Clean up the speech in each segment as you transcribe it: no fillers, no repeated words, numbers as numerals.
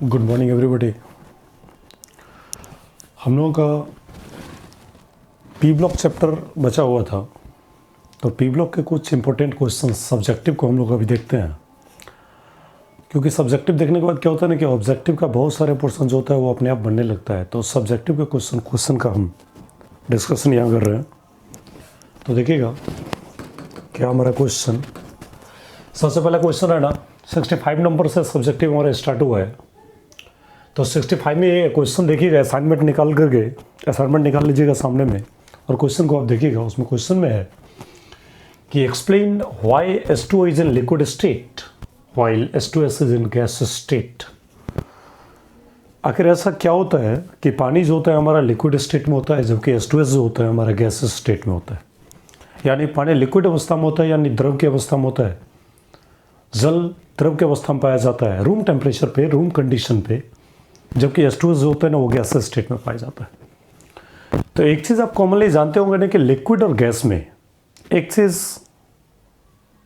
Good morning everybody. हम लोगों का पी ब्लॉक चैप्टर बचा हुआ था, तो पी ब्लॉक के कुछ इंपॉर्टेंट क्वेश्चन सब्जेक्टिव को हम लोग अभी देखते हैं। क्योंकि सब्जेक्टिव देखने के बाद क्या होता है ना कि ऑब्जेक्टिव का बहुत सारे पोर्शन जो होता है वो अपने आप बनने लगता है। तो सब्जेक्टिव के क्वेश्चन का हम डिस्कशन यहाँ कर रहे हैं। तो देखिएगा क्या हमारा क्वेश्चन, सबसे पहला क्वेश्चन है ना 65 नंबर से सब्जेक्टिव हमारा स्टार्ट हुआ है। तो 65 में ये क्वेश्चन देखिएगा, असाइनमेंट निकाल लीजिएगा सामने में और क्वेश्चन को आप देखिएगा। उसमें क्वेश्चन में है कि explain why H2O is in liquid state while H2S is in gas state. आखिर ऐसा क्या होता है कि पानी जो होता है हमारा लिक्विड स्टेट में होता है, जबकि H2S जो होता है हमारा गैस स्टेट में होता है। यानी पानी लिक्विड अवस्था में होता है, यानी द्रव की अवस्था में होता है। जल द्रव की अवस्था में पाया जाता है रूम टेम्परेचर पे, रूम कंडीशन पे, जबकि H2S जो होता है ना वो गैस स्टेट में पाया जाता है। तो एक चीज़ आप कॉमनली जानते होंगे ना कि लिक्विड और गैस में एक चीज़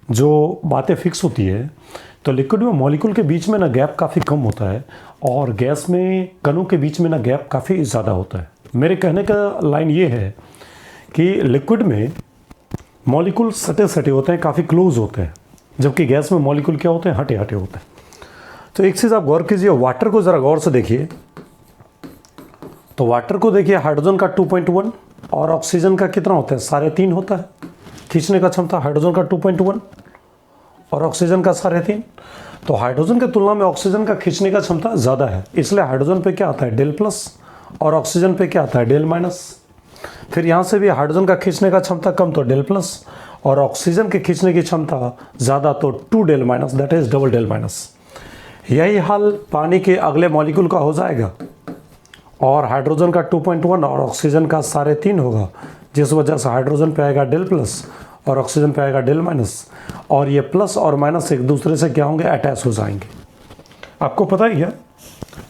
जो बातें फिक्स होती है, तो लिक्विड में मॉलिक्यूल के बीच में ना गैप काफ़ी कम होता है और गैस में कणों के बीच में ना गैप काफ़ी ज़्यादा होता है। मेरे कहने का लाइन ये है कि लिक्विड में मॉलिक्यूल सटे सटे होते हैं, काफ़ी क्लोज होते हैं, जबकि गैस में मॉलिक्यूल क्या होते हैं, हटे हटे होते हैं। तो एक चीज़ आप गौर कीजिए, वाटर को ज़रा गौर से देखिए। तो वाटर को देखिए, हाइड्रोजन का 2.1 और ऑक्सीजन का कितना होता है, 3.5 होता है खींचने का क्षमता। हाइड्रोजन का 2.1 और ऑक्सीजन का 3.5। तो हाइड्रोजन की तुलना में ऑक्सीजन का खींचने का क्षमता ज़्यादा है, इसलिए हाइड्रोजन पे क्या आता है, डेल प्लस, और ऑक्सीजन पे क्या आता है, डेल माइनस। फिर यहाँ से भी हाइड्रोजन का खींचने का क्षमता कम तो डेल प्लस, और ऑक्सीजन के खींचने की क्षमता ज़्यादा तो 2 del minus, that is double del minus. यही हाल पानी के अगले मॉलिक्यूल का हो जाएगा, और हाइड्रोजन का 2.1 और ऑक्सीजन का 3.5 होगा, जिस वजह से हाइड्रोजन पे आएगा डेल प्लस और ऑक्सीजन पे आएगा डेल माइनस, और ये प्लस और माइनस एक दूसरे से क्या होंगे, अटैच हो जाएंगे। आपको पता ही है,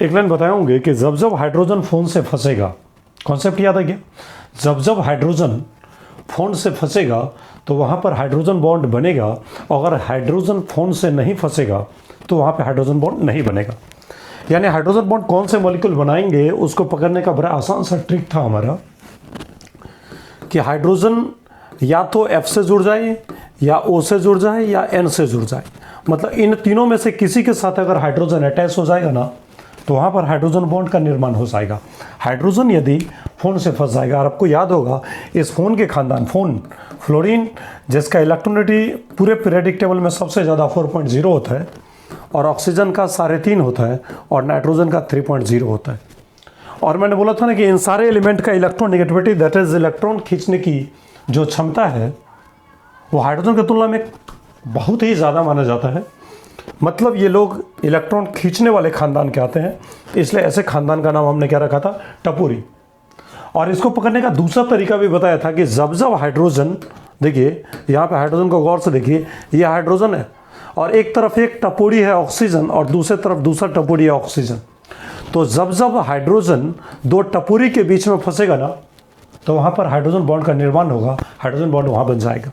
एक लाइन बताए होंगे कि जब जब हाइड्रोजन फोन से फंसेगा, कॉन्सेप्ट याद है क्या, जब जब हाइड्रोजन फोन से फंसेगा तो वहाँ पर हाइड्रोजन बॉन्ड बनेगा, और अगर हाइड्रोजन फोन से नहीं फंसेगा तो वहाँ पे हाइड्रोजन बॉन्ड नहीं बनेगा। यानी हाइड्रोजन बॉन्ड कौन से मॉलिक्यूल बनाएंगे उसको पकड़ने का बड़ा आसान सा ट्रिक था हमारा कि हाइड्रोजन या तो F से जुड़ जाए, या O से जुड़ जाए, या N से जुड़ जाए। मतलब इन तीनों में से किसी के साथ अगर हाइड्रोजन अटैच हो जाएगा ना, तो वहाँ पर हाइड्रोजन बॉन्ड का निर्माण हो जाएगा। हाइड्रोजन यदि फोन से फंस जाएगा, और आपको याद होगा इस फोन के खानदान, फ्लोरीन, जिसका इलेक्ट्रॉनिटी पूरे पीरियोडिक टेबल में सबसे ज़्यादा 4.0 होता है, और ऑक्सीजन का 3.5 होता है, और नाइट्रोजन का 3.0 होता है। और मैंने बोला था ना कि इन सारे एलिमेंट का electron negativity, that is electron खींचने की जो क्षमता है, वो हाइड्रोजन की तुलना में बहुत ही ज़्यादा माना जाता है। मतलब ये लोग इलेक्ट्रॉन खींचने वाले खानदान के आते हैं, इसलिए ऐसे खानदान का नाम हमने क्या रखा था, टपोरी। और इसको पकड़ने का दूसरा तरीका भी बताया था कि जब जब हाइड्रोजन, देखिए यहाँ पे हाइड्रोजन को गौर से देखिए, ये हाइड्रोजन है और एक तरफ एक टपोरी है ऑक्सीजन, और दूसरे तरफ दूसरा टपोरी है ऑक्सीजन। तो जब जब हाइड्रोजन दो टपोरी के बीच में फंसेगा ना, तो वहाँ पर हाइड्रोजन बॉन्ड का निर्माण होगा, हाइड्रोजन बॉन्ड वहाँ बन जाएगा।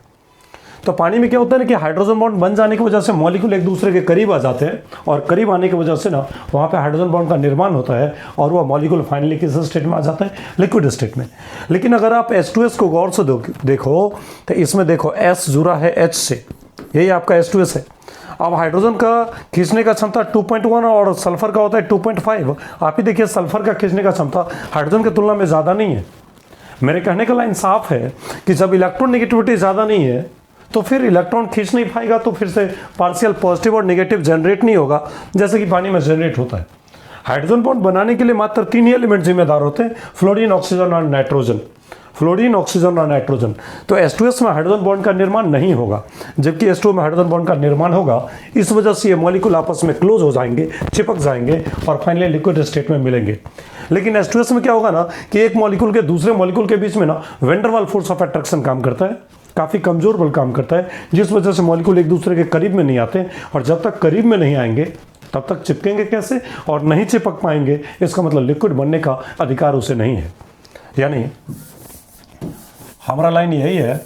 तो पानी में क्या होता है ना कि हाइड्रोजन बॉन्ड बन जाने की वजह से मॉलिक्यूल एक दूसरे के करीब आ जाते हैं, और करीब आने की वजह से ना वहाँ पे हाइड्रोजन बॉन्ड का निर्माण होता है, और वह मॉलिक्यूल फाइनली किस स्टेट में आ जाता है, लिक्विड स्टेट में। लेकिन अगर आप H2S को गौर से देखो तो इसमें देखो S जुड़ा है H से, यही आपका H2S है। अब हाइड्रोजन का खींचने का क्षमता 2.1 और सल्फर का होता है 2.5। आप ही देखिए सल्फर का खींचने का क्षमता हाइड्रोजन की तुलना में ज़्यादा नहीं है। मेरे कहने का लाइन साफ है कि जब इलेक्ट्रॉन नेगेटिविटी ज़्यादा नहीं है तो फिर इलेक्ट्रॉन खींच नहीं पाएगा, तो फिर से पार्शियल पॉजिटिव और नेगेटिव जनरेट नहीं होगा, जैसे कि पानी में जनरेट होता है। हाइड्रोजन बॉन्ड बनाने के लिए मात्र 3 ही एलिमेंट जिम्मेदार होते हैं, फ्लोरीन, ऑक्सीजन और नाइट्रोजन। फ्लोरीन, ऑक्सीजन और नाइट्रोजन। तो H2S में हाइड्रोजन बॉन्ड का निर्माण नहीं होगा, जबकि H2O में हाइड्रोजन बॉन्ड का निर्माण होगा। इस वजह से ये मॉलिक्यूल आपस में क्लोज हो जाएंगे, चिपक जाएंगे, और फाइनली लिक्विड स्टेट में मिलेंगे। लेकिन H2S में क्या होगा ना कि एक मॉलिक्यूल के दूसरे मॉलिक्यूल के बीच में ना वैन डर वाल फोर्स ऑफ अट्रैक्शन काम करता है, काफ़ी कमजोर बल काम करता है, जिस वजह से मॉलिक्यूल एक दूसरे के करीब में नहीं आते, और जब तक करीब में नहीं आएंगे तब तक चिपकेंगे कैसे, और नहीं चिपक पाएंगे, इसका मतलब लिक्विड बनने का अधिकार उसे नहीं है। यानी हमारा लाइन यही है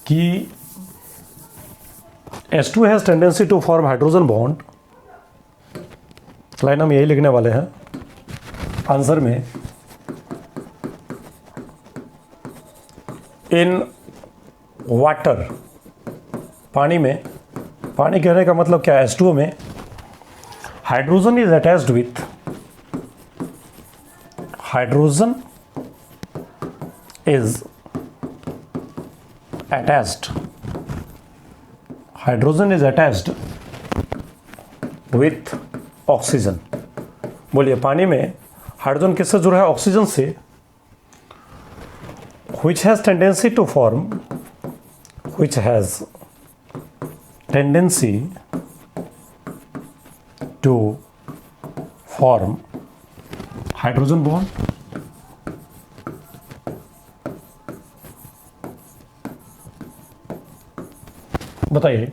कि H2 has tendency to form hydrogen bond line हम यही लिखने वाले हैं आंसर में, इन वाटर, पानी में, पानी कहने का मतलब क्या है, H2O में hydrogen is attached with, hydrogen is attached, hydrogen is attached with oxygen. बोलिए पानी में हाइड्रोजन किससे जुड़ा है, ऑक्सीजन से। which has tendency to form, which has tendency to form hydrogen bond, बताइए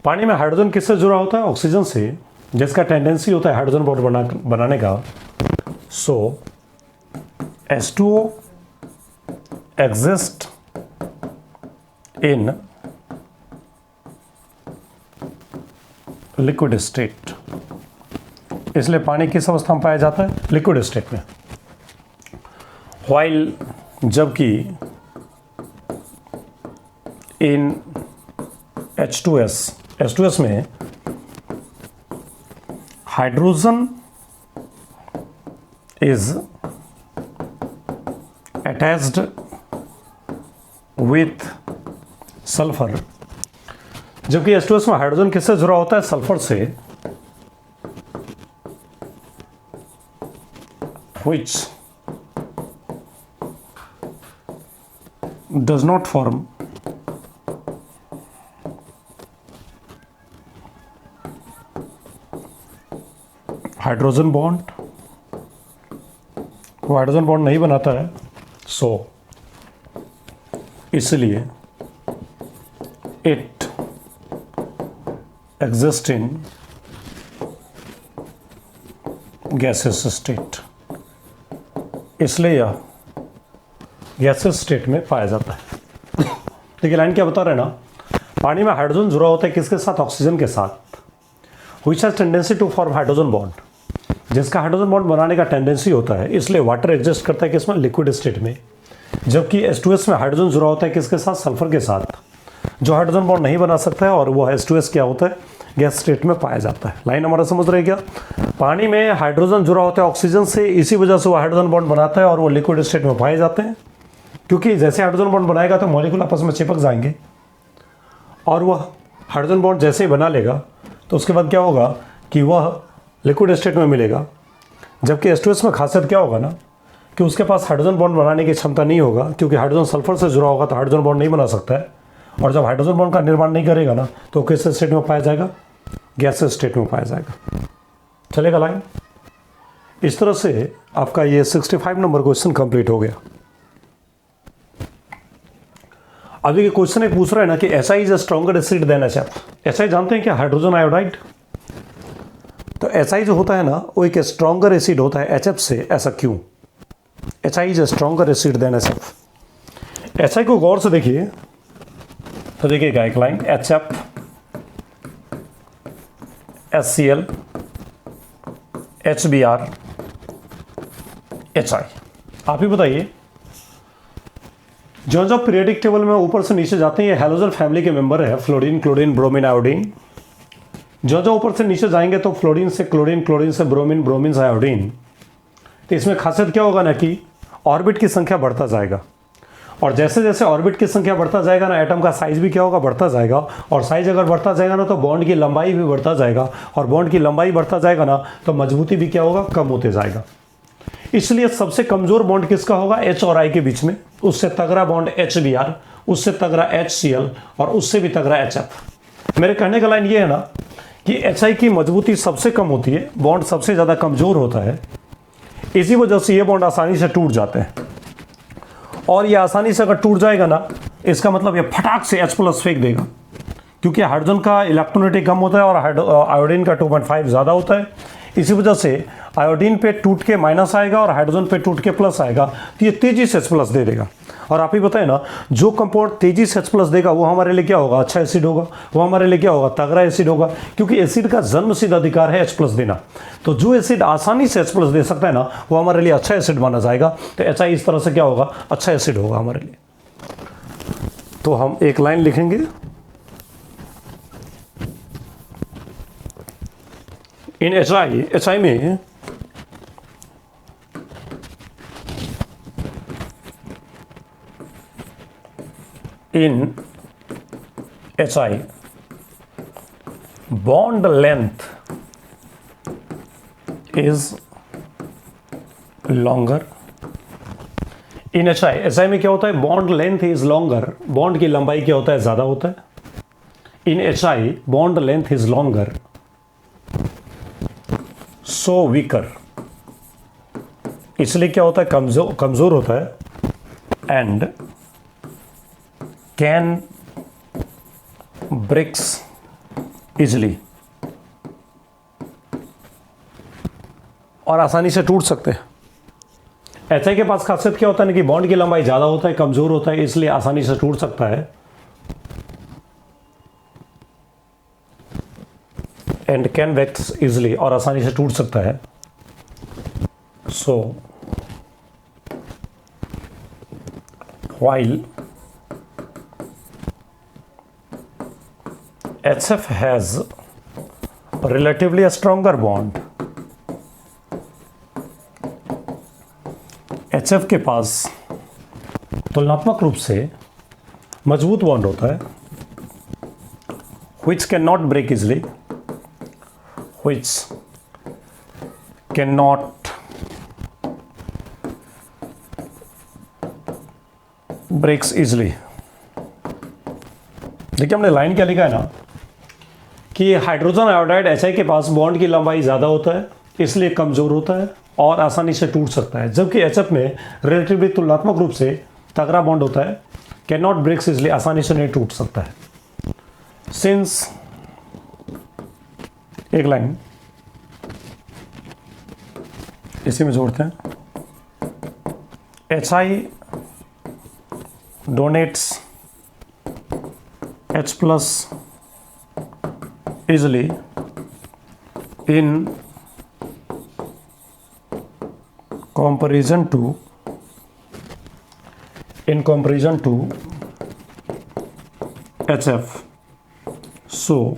पानी में हाइड्रोजन किससे जुड़ा होता है, ऑक्सीजन से, जिसका टेंडेंसी होता है हाइड्रोजन बॉन्ड बनाने का। सो H2O exist in liquid state, इसलिए पानी किस अवस्था में पाया जाता है, लिक्विड स्टेट में। while जबकि इन H2S में hydrogen is attached with sulphur, जबकि H2S में हाइड्रोजन किससे जुड़ा होता है, सल्फर से। which does not form hydrogen bond, वो हाइड्रोजन बॉन्ड नहीं बनाता है। सो इसलिए it exist in gases state, इसलिए यह गैसेस स्टेट में पाया जाता है। देखिए लाइन क्या बता रहे हैं ना, पानी में हाइड्रोजन जुड़ा होता है किसके साथ, ऑक्सीजन के साथ। which has tendency to form hydrogen bond, जिसका हाइड्रोजन बॉन्ड बनाने का टेंडेंसी होता है, इसलिए वाटर एग्जिस्ट करता है किसमें, लिक्विड स्टेट में। जबकि H2S में हाइड्रोजन जुड़ा होता है किसके साथ, सल्फर के साथ, जो हाइड्रोजन बॉन्ड नहीं बना सकता है, और वो H2S क्या होता है, गैस स्टेट में पाया जाता है। लाइन हमारा समझ रहे क्या, पानी में हाइड्रोजन जुड़ा होता है ऑक्सीजन से, इसी वजह से वो हाइड्रोजन बॉन्ड बनाता है और वो लिक्विड स्टेट में पाए जाते हैं। क्योंकि जैसे हाइड्रोजन बॉन्ड बनाएगा तो मॉलिक्यूल आपस में चिपक जाएंगे, और वह हाइड्रोजन बॉन्ड जैसे ही बना लेगा तो उसके बाद क्या होगा कि वह लिक्विड स्टेट में मिलेगा। जबकि H2S में खासियत क्या होगा ना, कि उसके पास हाइड्रोजन बॉन्ड बनाने की क्षमता नहीं होगा, क्योंकि हाइड्रोजन सल्फर से जुड़ा होगा तो हाइड्रोजन बॉन्ड नहीं बना सकता है। और जब हाइड्रोजन बॉन्ड का निर्माण नहीं करेगा ना, तो किस स्टेट में पाया जाएगा, गैस स्टेट में पाया जाएगा। चलेगा लाइन। इस तरह से आपका ये 65 नंबर क्वेश्चन कंप्लीट हो गया। अभी ये क्वेश्चन एक पूछ रहा है ना कि SI is a stronger acid than HF। SI जानते हैं क्या, हाइड्रोजन आयोडाइड। तो SI जो होता है ना, वो एक स्ट्रॉन्गर एसिड होता है HF से। ऐसा क्यों, SI is a stronger acid than HF। SI को गौर से देखिए तो देखिएगा एक line, HF HCl HBr HI। आप ही बताइए, जो जो पीरियोडिक टेबल में ऊपर से नीचे जाते हैं, ये हैलोजन फैमिली के मेंबर है, फ्लोरीन, क्लोरीन, ब्रोमीन, आयोडीन। जो जो ऊपर से नीचे जाएंगे तो फ्लोरीन से क्लोरीन, क्लोरीन से ब्रोमीन, ब्रोमीन से आयोडीन। तो इसमें खासियत क्या होगा ना कि ऑर्बिट की संख्या बढ़ता जाएगा, और जैसे जैसे ऑर्बिट की संख्या बढ़ता जाएगा ना, एटम का साइज भी क्या होगा, बढ़ता जाएगा। और साइज अगर बढ़ता जाएगा ना, तो बॉन्ड की लंबाई भी बढ़ता जाएगा, और बॉन्ड की लंबाई बढ़ता जाएगा ना, तो मजबूती भी क्या होगा, कम होते जाएगा। इसलिए सबसे कमजोर बॉन्ड किसका होगा, H और I के बीच में। उससे तगड़ा बॉन्ड HBr, उससे तगड़ा HCl, और उससे भी तगड़ा HF। मेरे कहने का लाइन ये है ना कि HI की मजबूती सबसे कम होती है, बॉन्ड सबसे ज़्यादा कमजोर होता है। इसी वजह से ये बॉन्ड आसानी से टूट जाते हैं, और ये आसानी से अगर टूट जाएगा ना, इसका मतलब ये फटाक से H+ फेंक देगा, क्योंकि हाइड्रोजन का इलेक्ट्रोनेगेटिव कम होता है और आयोडीन का 2.5 ज़्यादा होता है। इसी वजह से आयोडीन पे टूट के माइनस आएगा और हाइड्रोजन पे टूट के प्लस आएगा, तो ये तेजी से H+ दे देगा। और आप ही बताएं ना, जो कंपाउंड तेजी से H+ देगा वो हमारे लिए क्या होगा, अच्छा एसिड होगा, वो हमारे लिए क्या होगा, तगड़ा एसिड होगा, क्योंकि एसिड का जन्मसिद्ध अधिकार है H+ देना। तो जो एसिड आसानी से H+ दे सकता है ना, वो हमारे लिए अच्छा एसिड माना जाएगा। तो HI इस तरह से क्या होगा, अच्छा एसिड होगा हमारे लिए। तो हम एक लाइन लिखेंगे, इन HI में in HI bond length is longer। In HI में क्या होता है, bond length is longer, bond की लंबाई क्या होता है, ज्यादा होता है। इन HI bond length is longer, so weaker, इसलिए क्या होता है, कमजोर होता है। एंड कैन ब्रेक्स इजली, और आसानी से टूट सकते हैं। HI के पास खासियत क्या होता है ना, कि बॉन्ड की लंबाई ज़्यादा होता है, कमज़ोर होता है, इसलिए आसानी से टूट सकता है। एंड कैन ब्रेक्स इजली, और आसानी से टूट सकता है। सो while HF has relatively a stronger bond, HF के पास तुलनात्मक रूप से मजबूत बॉन्ड होता है, which cannot break easily, which cannot breaks easily। देखिए हमने लाइन क्या लिखा है ना, कि हाइड्रोजन आयोडाइड HI के पास बॉन्ड की लंबाई ज़्यादा होता है, इसलिए कमज़ोर होता है और आसानी से टूट सकता है, जबकि HF में रिलेटिवली तुलनात्मक रूप से तगड़ा बॉन्ड होता है, कैन नॉट ब्रेक्स इसलिए आसानी से नहीं टूट सकता है। सिंस, एक लाइन इसी में जोड़ते हैं, HI donates H+ easily in comparison to HF, so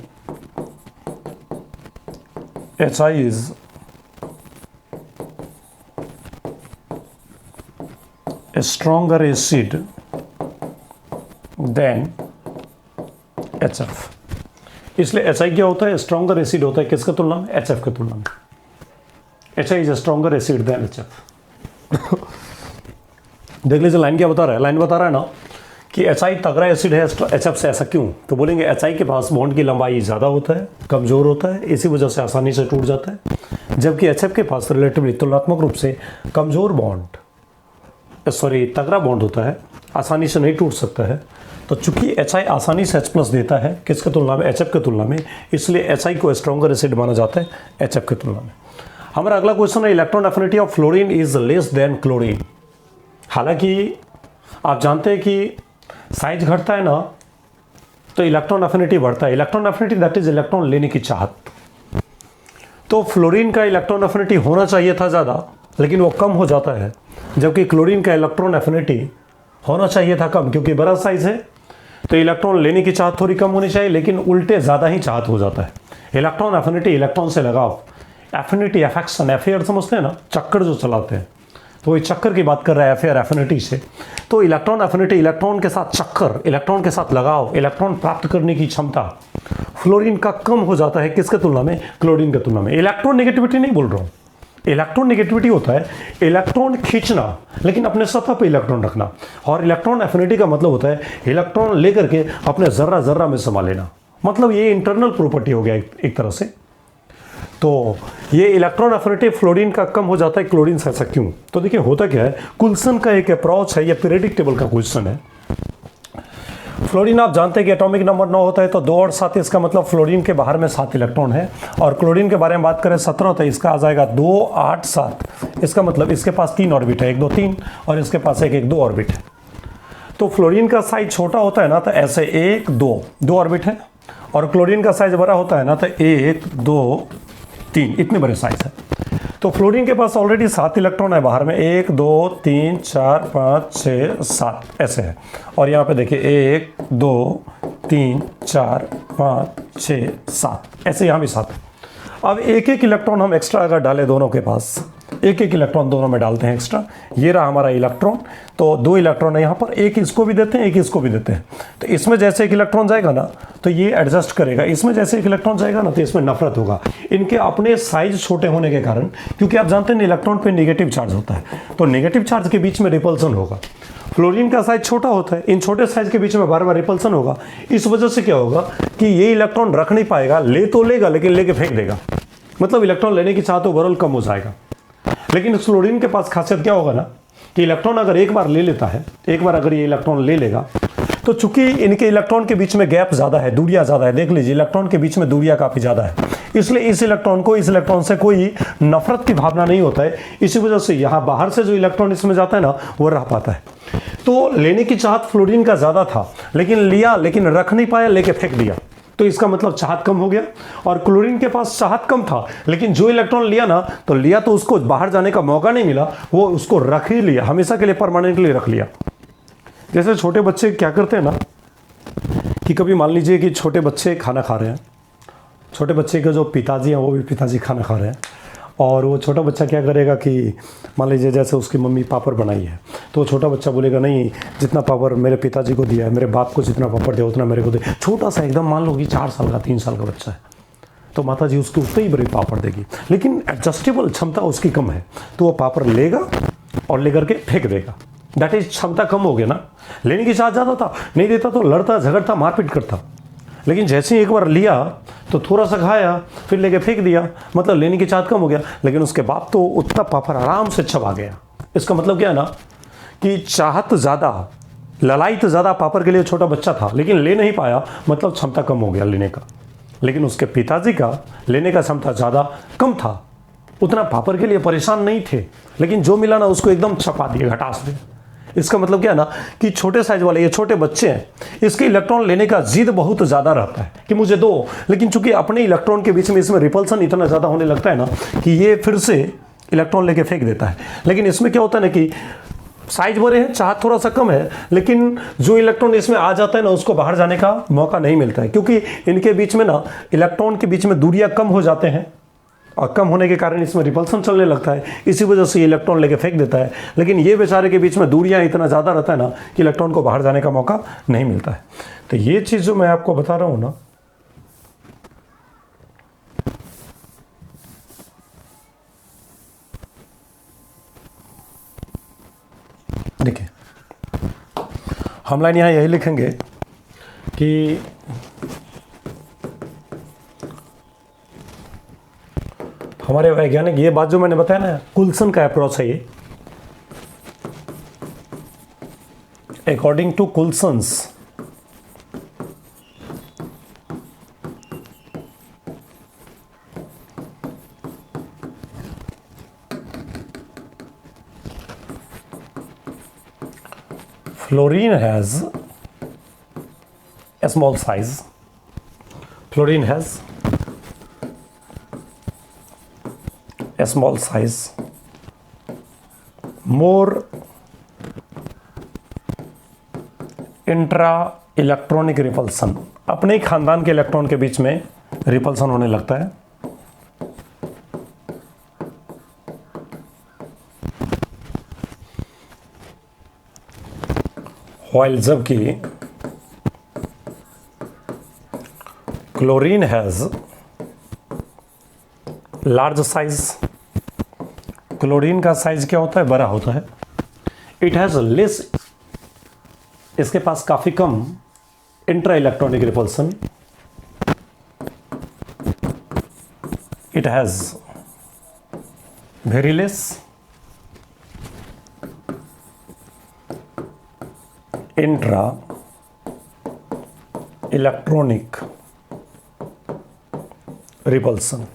HI is a stronger acid than HF। इसलिए HI क्या होता है, स्ट्रॉन्गर एसिड होता है, किसके तुलना में, HF के तुलना में। HI is a stronger acid than HF। देख लीजिए लाइन क्या बता रहा है, लाइन बता रहा है ना कि HI तगड़ा एसिड है HF से, ऐसा क्यों, तो बोलेंगे HI के पास बॉन्ड की लंबाई ज़्यादा होता है, कमज़ोर होता है, इसी वजह से आसानी से टूट जाता है, जबकि HF के पास रिलेटिवली तुलनात्मक रूप से कमज़ोर तगड़ा बॉन्ड होता है, आसानी से नहीं टूट सकता है। तो चूंकि HI आसानी से H+ देता है, किसके तुलना में, HF के तुलना में, इसलिए HI को स्ट्रॉन्गर एसिड माना जाता है HF के तुलना में। हमारा अगला क्वेश्चन है, electron affinity of fluorine is less than chlorine. हालांकि आप जानते हैं कि साइज घटता है ना तो इलेक्ट्रॉन एफिनिटी बढ़ता है। Electron affinity that is electron लेने की चाहत। तो फ्लोरीन का इलेक्ट्रॉन एफिनिटी होना चाहिए था ज़्यादा, लेकिन वो कम हो जाता है, जबकि क्लोरीन का इलेक्ट्रॉन एफिनिटी होना चाहिए था कम, क्योंकि बड़ा साइज है तो इलेक्ट्रॉन लेने की चाहत थोड़ी कम होनी चाहिए, लेकिन उल्टे ज़्यादा ही चाहत हो जाता है। इलेक्ट्रॉन एफिनिटी, इलेक्ट्रॉन से लगाव, एफिनिटी अफेक्शन, एफेयर समझते हैं ना, चक्कर जो चलाते हैं, तो ये चक्कर की बात कर रहा है एफेयर एफिनिटी से। तो इलेक्ट्रॉन एफिनिटी, इलेक्ट्रॉन के साथ चक्कर, इलेक्ट्रॉन के साथ लगाव, इलेक्ट्रॉन प्राप्त करने की क्षमता फ्लोरीन का कम हो जाता है, किसके तुलना में, क्लोरीन के तुलना में। इलेक्ट्रॉन नेगेटिविटी नहीं बोल रहा हूँ, इलेक्ट्रॉन नेगेटिविटी होता है इलेक्ट्रॉन खींचना लेकिन अपने सतह पे इलेक्ट्रॉन रखना, और इलेक्ट्रॉन एफिनिटी का मतलब होता है इलेक्ट्रॉन लेकर के अपने जर्रा जर्रा में समा लेना। मतलब ये इंटरनल प्रॉपर्टी हो गया एक तरह से। तो ये इलेक्ट्रॉन एफिनिटी फ्लोरीन का कम हो जाता है, क्लोरीन से ऐसा क्यों? तो देखिए होता क्या है, कुल्सन का एक अप्रोच है, ये पीरियडिक टेबल का क्वेश्चन है। फ्लोरीन आप जानते हैं कि एटॉमिक नंबर 9 होता है, तो 2 और 7, इसका मतलब फ्लोरीन के बाहर में 7 इलेक्ट्रॉन है। और क्लोरीन के बारे में बात करें 17, तो इसका आ जाएगा 2, 8, 7। इसका मतलब इसके पास 3 ऑर्बिट है, 1, 2, 3, और इसके पास 1, 1, 2 ऑर्बिट है। तो फ्लोरीन का साइज छोटा होता है ना तो ऐसे 1 2 2 ऑर्बिट है, और क्लोरीन का साइज बड़ा होता है ना तो 1 2 3 इतने बड़े साइज है। तो फ्लोरीन के पास ऑलरेडी 7 इलेक्ट्रॉन है बाहर में, 1 2 3 4 5 6 7 ऐसे है। और यहाँ पे देखिए 1 2 3 4 5 6 7 ऐसे यहाँ भी 7 है। अब एक एक इलेक्ट्रॉन हम एक्स्ट्रा अगर डालें दोनों के पास, एक एक इलेक्ट्रॉन दोनों में डालते हैं एक्स्ट्रा, ये रहा हमारा इलेक्ट्रॉन। तो 2 इलेक्ट्रॉन है यहाँ पर, एक इसको भी देते हैं एक इसको भी देते हैं। तो इसमें जैसे एक इलेक्ट्रॉन जाएगा ना तो ये एडजस्ट करेगा, इसमें जैसे एक इलेक्ट्रॉन जाएगा ना तो इसमें नफरत होगा, इनके अपने साइज छोटे होने के कारण। क्योंकि आप जानते हैं इलेक्ट्रॉन पे नेगेटिव चार्ज होता है, तो नेगेटिव चार्ज के बीच में रिपल्सन होगा। फ्लोरीन का साइज छोटा होता है, इन छोटे साइज के बीच में बार बार रिपल्सन होगा। इस वजह से क्या होगा कि ये इलेक्ट्रॉन रख नहीं पाएगा, ले तो लेगा लेकिन लेके फेंक देगा, मतलब इलेक्ट्रॉन लेने की चाहत ओवरऑल कम हो जाएगा। लेकिन इस फ्लोरीन के पास खासियत क्या होगा ना कि इलेक्ट्रॉन अगर एक बार ले लेता है, एक बार अगर ये इलेक्ट्रॉन ले लेगा तो चूंकि इनके इलेक्ट्रॉन के बीच में गैप ज़्यादा है, दूरियां ज़्यादा है, देख लीजिए इलेक्ट्रॉन के बीच में दूरियां काफ़ी ज़्यादा है, इसलिए इस इलेक्ट्रॉन को इस इलेक्ट्रॉन से कोई नफरत की भावना नहीं होता है। इसी वजह से यहाँ बाहर से जो इलेक्ट्रॉन इसमें जाता है ना वो रह पाता है। तो लेने की चाहत फ्लोरीन का ज़्यादा था, लेकिन लिया, लेकिन रख नहीं पाया, लेके फेंक दिया। तो इसका मतलब चाहत कम हो गया। और क्लोरीन के पास चाहत कम था, लेकिन जो इलेक्ट्रॉन लिया ना तो लिया तो उसको बाहर जाने का मौका नहीं मिला, वो उसको रख ही लिया, हमेशा के लिए परमानेंटली रख लिया। जैसे छोटे बच्चे क्या करते हैं ना कि कभी मान लीजिए कि छोटे बच्चे खाना खा रहे हैं, छोटे बच्चे के जो पिताजी हैं वो भी पिताजी खाना खा रहे हैं, और वो छोटा बच्चा क्या करेगा कि मान लीजिए जैसे उसकी मम्मी पापड़ बनाई है तो छोटा बच्चा बोलेगा नहीं, जितना पापड़ मेरे पिताजी को दिया है, मेरे बाप को जितना पापड़ दिया उतना मेरे को दे। छोटा सा एकदम, मान लो कि 4 साल का 3 साल का बच्चा है, तो माता जी उसको उतने ही बड़े पापड़ देगी, लेकिन एडजस्टेबल क्षमता उसकी कम है, तो वो पापड़ लेगा और लेकर के फेंक देगा। दैट इज क्षमता कम हो गया ना। लेने की चाहत ज़्यादा था, नहीं देता तो लड़ता झगड़ता मारपीट करता, लेकिन जैसे ही एक बार लिया तो थोड़ा सा खाया फिर लेके फेंक दिया, मतलब लेने की चाहत कम हो गया। लेकिन उसके बाप तो उतना पापड़ आराम से चबा गया। इसका मतलब क्या है ना कि चाहत ज़्यादा, ललायत ज़्यादा पापड़ के लिए छोटा बच्चा था, लेकिन ले नहीं पाया, मतलब क्षमता कम हो गया लेने का। लेकिन उसके पिताजी का लेने का क्षमता ज़्यादा कम था, उतना पापड़ के लिए परेशान नहीं थे, लेकिन जो मिला ना उसको एकदम छपा दिए, घटास दिए। इसका मतलब क्या है ना कि छोटे साइज वाले ये छोटे बच्चे हैं, इसके इलेक्ट्रॉन लेने का जिद बहुत ज़्यादा रहता है कि मुझे दो, लेकिन चूंकि अपने इलेक्ट्रॉन के बीच में इसमें रिपल्सन इतना ज़्यादा होने लगता है ना कि ये फिर से इलेक्ट्रॉन लेके फेंक देता है। लेकिन इसमें क्या होता है ना कि साइज बड़े हैं, चाहत थोड़ा सा कम है, लेकिन जो इलेक्ट्रॉन इसमें आ जाता है ना उसको बाहर जाने का मौका नहीं मिलता है, क्योंकि इनके बीच में ना इलेक्ट्रॉन के बीच में दूरियाँ कम हो जाते हैं, और कम होने के कारण इसमें रिपल्सन चलने लगता है, इसी वजह से ये इलेक्ट्रॉन लेके फेंक देता है। लेकिन ये बेचारे के बीच में दूरियां इतना ज़्यादा रहता है ना कि इलेक्ट्रॉन को बाहर जाने का मौका नहीं मिलता है। तो ये चीज़ जो मैं आपको बता रहा हूँ ना, देखिए हम लाइन यहाँ यही लिखेंगे कि हमारे वैज्ञानिक, ये बात जो मैंने बताया ना कुल्सन का अप्रोच है ये, according to Coulomb's fluorine has a small size, fluorine has a small size, more intra electronic repulsion, अपने ही खानदान के इलेक्ट्रॉन के बीच में रिपल्सन होने लगता है। व्हाइल जबकि chlorine has large size, chlorine का साइज क्या होता है, बड़ा होता है। इट हैज लेस, इसके पास काफी कम intra electronic repulsion, it has very less intra electronic repulsion,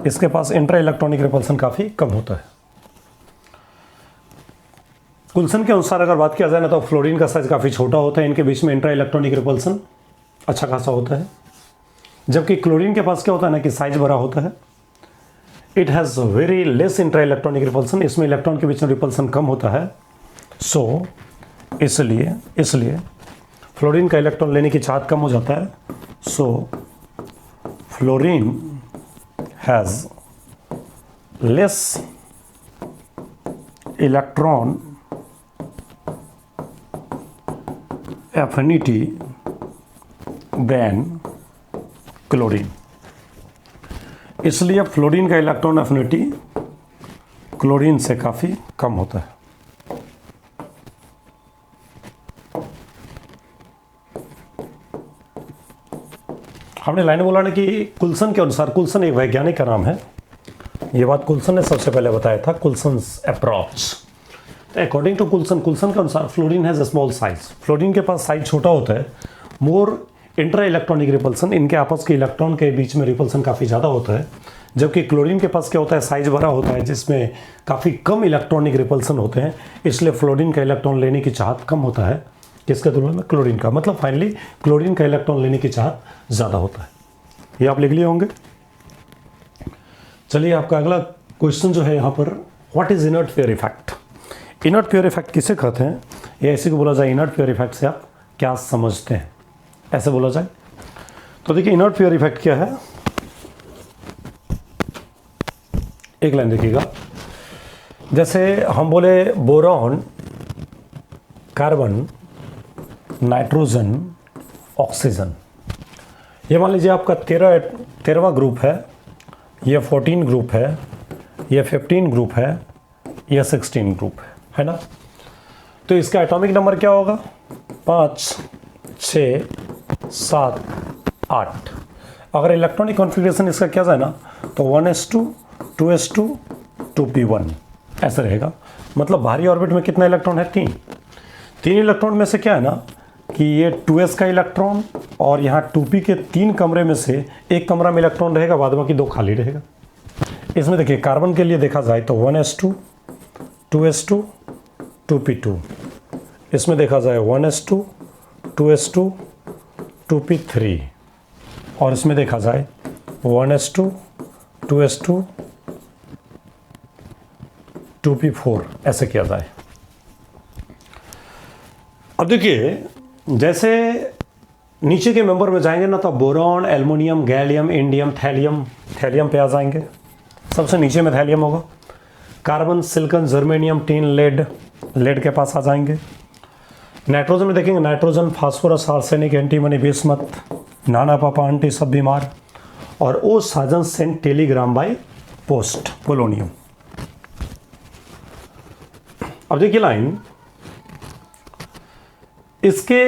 इसके पास इंट्रा इलेक्ट्रॉनिक रिपल्सन काफी कम होता है। कुल्सन के अनुसार अगर बात किया जाए ना तो फ्लोरीन का साइज काफ़ी छोटा होता है, इनके बीच में इंट्रा इलेक्ट्रॉनिक रिपल्सन अच्छा खासा होता है, जबकि क्लोरीन के पास क्या होता है ना कि साइज बड़ा होता है। It has very less intra electronic repulsion, इसमें इलेक्ट्रॉन के बीच में रिपल्सन कम होता है। सो इसलिए फ्लोरीन का इलेक्ट्रॉन लेने की चाहत कम हो जाता है। So fluorine has less electron affinity than chlorine, इसलिए फ्लोरीन का इलेक्ट्रॉन एफिनिटी क्लोरीन से काफ़ी कम होता है। हमने लाइन बोला ना कि कुल्सन के अनुसार, कुल्सन एक वैज्ञानिक का नाम है, ये बात कुल्सन ने सबसे पहले बताया था, कुल्सन्स अप्रोच। अकॉर्डिंग टू कुल्सन के अनुसार fluorine has a small size, fluorine के पास साइज छोटा होता है, मोर इंट्रा इलेक्ट्रॉनिक रिपल्सन, इनके आपस के इलेक्ट्रॉन के बीच में रिपल्सन काफ़ी ज़्यादा होता है, जबकि क्लोरीन के पास क्या होता है, साइज बड़ा होता है जिसमें काफ़ी कम इलेक्ट्रॉनिक रिपल्सन होते हैं, इसलिए फ्लोरीन का इलेक्ट्रॉन लेने की चाहत कम होता है किसके तुलना में, क्लोरीन का। मतलब फाइनली क्लोरीन का इलेक्ट्रॉन लेने की चाहत ज़्यादा होता है। ये आप लिख लिए होंगे। चलिए आपका अगला क्वेश्चन जो है यहाँ पर, what is inert fair effect. Inert fair effect किसे कहते हैं, या ऐसे को बोला जाए इनर्ट फेयर इफेक्ट से आप क्या समझते हैं, ऐसे बोला जाए तो देखिए इनर्ट फेयर इफेक्ट क्या है। एक लाइन देखिएगा, जैसे हम बोले बोरॉन, कार्बन, नाइट्रोजन, ऑक्सीजन, ये मान लीजिए आपका 13वां ग्रुप है, ये 14 ग्रुप है, ये 15 ग्रुप है, ये 16 ग्रुप है ना। तो इसका एटॉमिक नंबर क्या होगा, 5, 6, 7, 8। अगर इलेक्ट्रॉनिक कॉन्फ़िगरेशन इसका क्या जाए ना तो 1s2, 2s2, 2p1 ऐसा रहेगा। मतलब बाहरी ऑर्बिट में कितना इलेक्ट्रॉन है, 3 इलेक्ट्रॉन में से क्या है ना कि ये 2s का इलेक्ट्रॉन और यहाँ 2p के 3 कमरे में से एक कमरा में इलेक्ट्रॉन रहेगा, बाद बाकी 2 खाली रहेगा। इसमें देखिए कार्बन के लिए देखा जाए तो 1s2, 2s2, 2p2, इसमें देखा जाए 1s2, 2s2, 2p3, और इसमें देखा जाए 1s2, 2s2, 2p4 ऐसे किया जाए। अब देखिए जैसे नीचे के मेंबर में जाएंगे ना तो boron, aluminium, gallium, indium, thallium पे आ जाएंगे। सबसे नीचे में थैलियम होगा। Carbon, silicon, germanium, tin, lead के पास आ जाएंगे। नाइट्रोजन में देखेंगे nitrogen, phosphorus, arsenic, antimony, bismuth, नाना पापा, आंटी, सब बीमार, और ओ साजन sent telegram by post, polonium. अब देखिए लाइन इसके,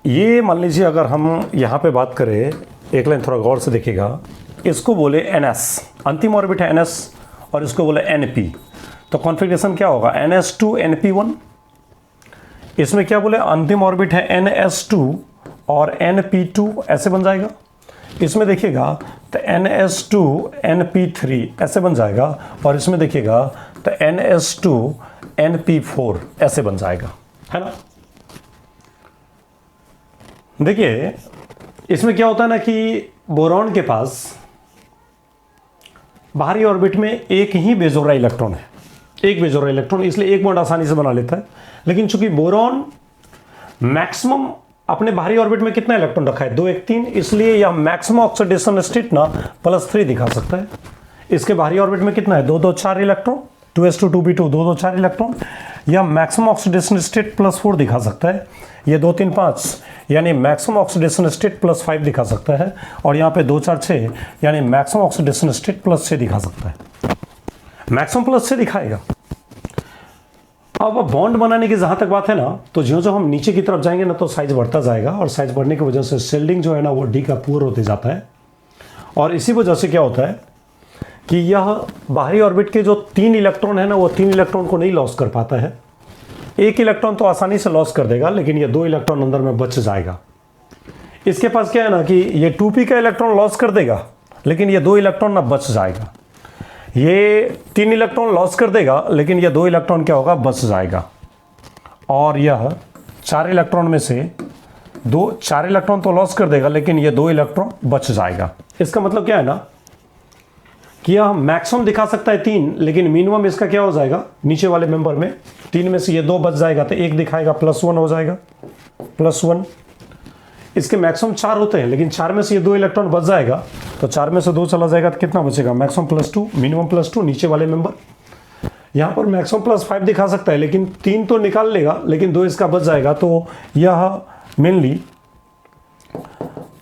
ये मान लीजिए अगर हम यहाँ पे बात करें, एक लाइन थोड़ा गौर से देखिएगा, इसको बोले NS, अंतिम ऑर्बिट है NS, और इसको बोले NP, तो कॉन्फ़िगरेशन क्या होगा, NS2 NP1। इसमें क्या बोले अंतिम ऑर्बिट है NS2 और NP2 ऐसे बन जाएगा। इसमें देखिएगा तो NS2 NP3 ऐसे बन जाएगा, और इसमें देखिएगा तो NS2 NP4 ऐसे बन जाएगा, है ना। देखिए इसमें क्या होता है ना कि बोरॉन के पास बाहरी ऑर्बिट में एक ही बेजोड़ा इलेक्ट्रॉन है, एक बेजोड़ा इलेक्ट्रॉन, इसलिए एक बॉन्ड आसानी से बना लेता है। लेकिन चूंकि बोरॉन मैक्सिमम अपने बाहरी ऑर्बिट में कितना इलेक्ट्रॉन रखा है, 2, 1, 3, इसलिए यह मैक्सिमम ऑक्सीडेशन स्टेट ना +3 दिखा सकता है। इसके बाहरी ऑर्बिट में कितना है, 2, 2, 4 इलेक्ट्रॉन, 2s2, 2p2, 2, 2, 4 इलेक्ट्रॉन, या मैक्सिमम ऑक्सीडेशन स्टेट +4 दिखा सकता है। ये 2, 3, 5 यानी मैक्सिमम ऑक्सीडेशन स्टेट +5 दिखा सकता है, और यहाँ पे 2, 4, 6 यानी मैक्सिमम ऑक्सीडेशन स्टेट +6 दिखा सकता है। मैक्सिमम +6 दिखाएगा। अब बॉन्ड बनाने की जहाँ तक बात है ना, तो जो हम नीचे की तरफ जाएंगे ना तो साइज बढ़ता जाएगा, और साइज बढ़ने की वजह से शेल्डिंग जो है ना वो डी का पूर होते जाता है, और इसी वजह से क्या होता है कि यह बाहरी ऑर्बिट के जो 3 इलेक्ट्रॉन है ना वो 3 इलेक्ट्रॉन को नहीं लॉस कर पाता है। एक इलेक्ट्रॉन तो आसानी से लॉस कर देगा, लेकिन ये 2 इलेक्ट्रॉन अंदर में बच जाएगा। इसके पास क्या है ना कि ये 2p का इलेक्ट्रॉन लॉस कर देगा, लेकिन ये 2 इलेक्ट्रॉन ना बच जाएगा। ये 3 इलेक्ट्रॉन लॉस कर देगा, लेकिन ये 2 इलेक्ट्रॉन क्या होगा, बच जाएगा। और यह 4 इलेक्ट्रॉन में से 4 इलेक्ट्रॉन तो लॉस कर देगा, लेकिन ये 2 इलेक्ट्रॉन बच जाएगा। इसका मतलब क्या है ना कि यह मैक्सिमम दिखा सकता है 3, लेकिन मिनिमम इसका क्या हो जाएगा, नीचे वाले मेंबर में 3 में से ये 2 बच जाएगा तो 1 दिखाएगा, +1 हो जाएगा, +1। इसके मैक्सिमम 4 होते हैं, लेकिन 4 में से ये 2 इलेक्ट्रॉन बच जाएगा, तो 4 में से 2 चला जाएगा तो कितना बचेगा, मैक्सिमम +2, मिनिमम +2, नीचे वाले मेंबर। यहाँ पर मैक्सिमम +5 दिखा सकता है, लेकिन 3 तो निकाल लेगा, लेकिन 2 इसका बच जाएगा, तो यह मेनली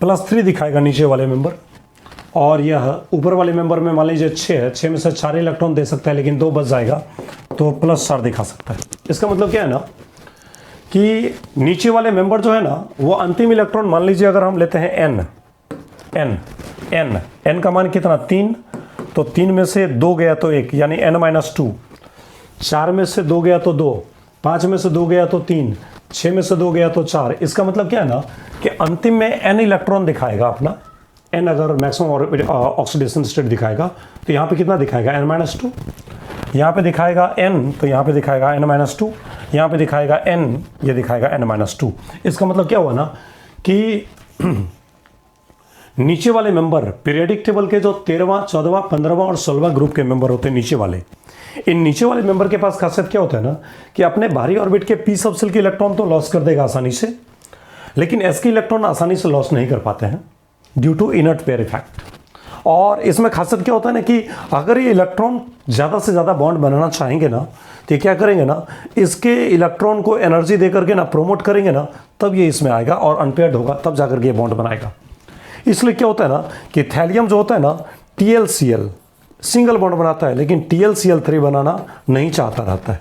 +3 दिखाएगा नीचे वाले मेंबर। और यह ऊपर वाले मेंबर में मान लीजिए 6 है, 6 में से 4 इलेक्ट्रॉन दे सकता है, लेकिन 2 बच जाएगा, तो +4 दिखा सकता है। इसका मतलब क्या है ना कि नीचे वाले मेंबर जो है ना, वो अंतिम इलेक्ट्रॉन मान लीजिए अगर हम लेते हैं n का मान कितना, 3, तो 3 में से 2 गया तो 1, यानी n-2, 4 में से 2 गया तो 2, 5 में से 2 गया तो 3, 6 में से 2 गया तो 4। इसका मतलब क्या है ना कि अंतिम में n इलेक्ट्रॉन दिखाएगा अपना, n अगर मैक्सिमम ऑक्सीडेशन स्टेट दिखाएगा तो यहाँ पे कितना दिखाएगा, n-2, यहाँ पे दिखाएगा n, तो यहाँ पे दिखाएगा n-2, यहाँ पे दिखाएगा n, ये दिखाएगा n-2। इसका मतलब क्या हुआ ना कि नीचे वाले मेंबर पीरियोडिक टेबल के जो 13वां, 14वां, 15वां और 16वां ग्रुप के मेंबर होते हैं नीचे वाले, इन नीचे वाले मेंबर के पास खासियत क्या होता है ना कि अपने बाहरी ऑर्बिट के p सबसेल के इलेक्ट्रॉन तो लॉस कर देगा आसानी से, लेकिन s के इलेक्ट्रॉन आसानी से लॉस नहीं कर पाते हैं due to inert pair effect. और इसमें खासियत क्या होता है ना कि अगर ये इलेक्ट्रॉन ज़्यादा से ज़्यादा बॉन्ड बनाना चाहेंगे ना, तो ये क्या करेंगे ना, इसके इलेक्ट्रॉन को एनर्जी दे करके ना प्रमोट करेंगे ना, तब ये इसमें आएगा और अनपेयर्ड होगा, तब जाकर के ये बॉन्ड बनाएगा। इसलिए क्या होता है ना कि थैलियम जो होता है ना, TlCl सिंगल बॉन्ड बनाता है, लेकिन TlCl3 बनाना नहीं चाहता रहता है।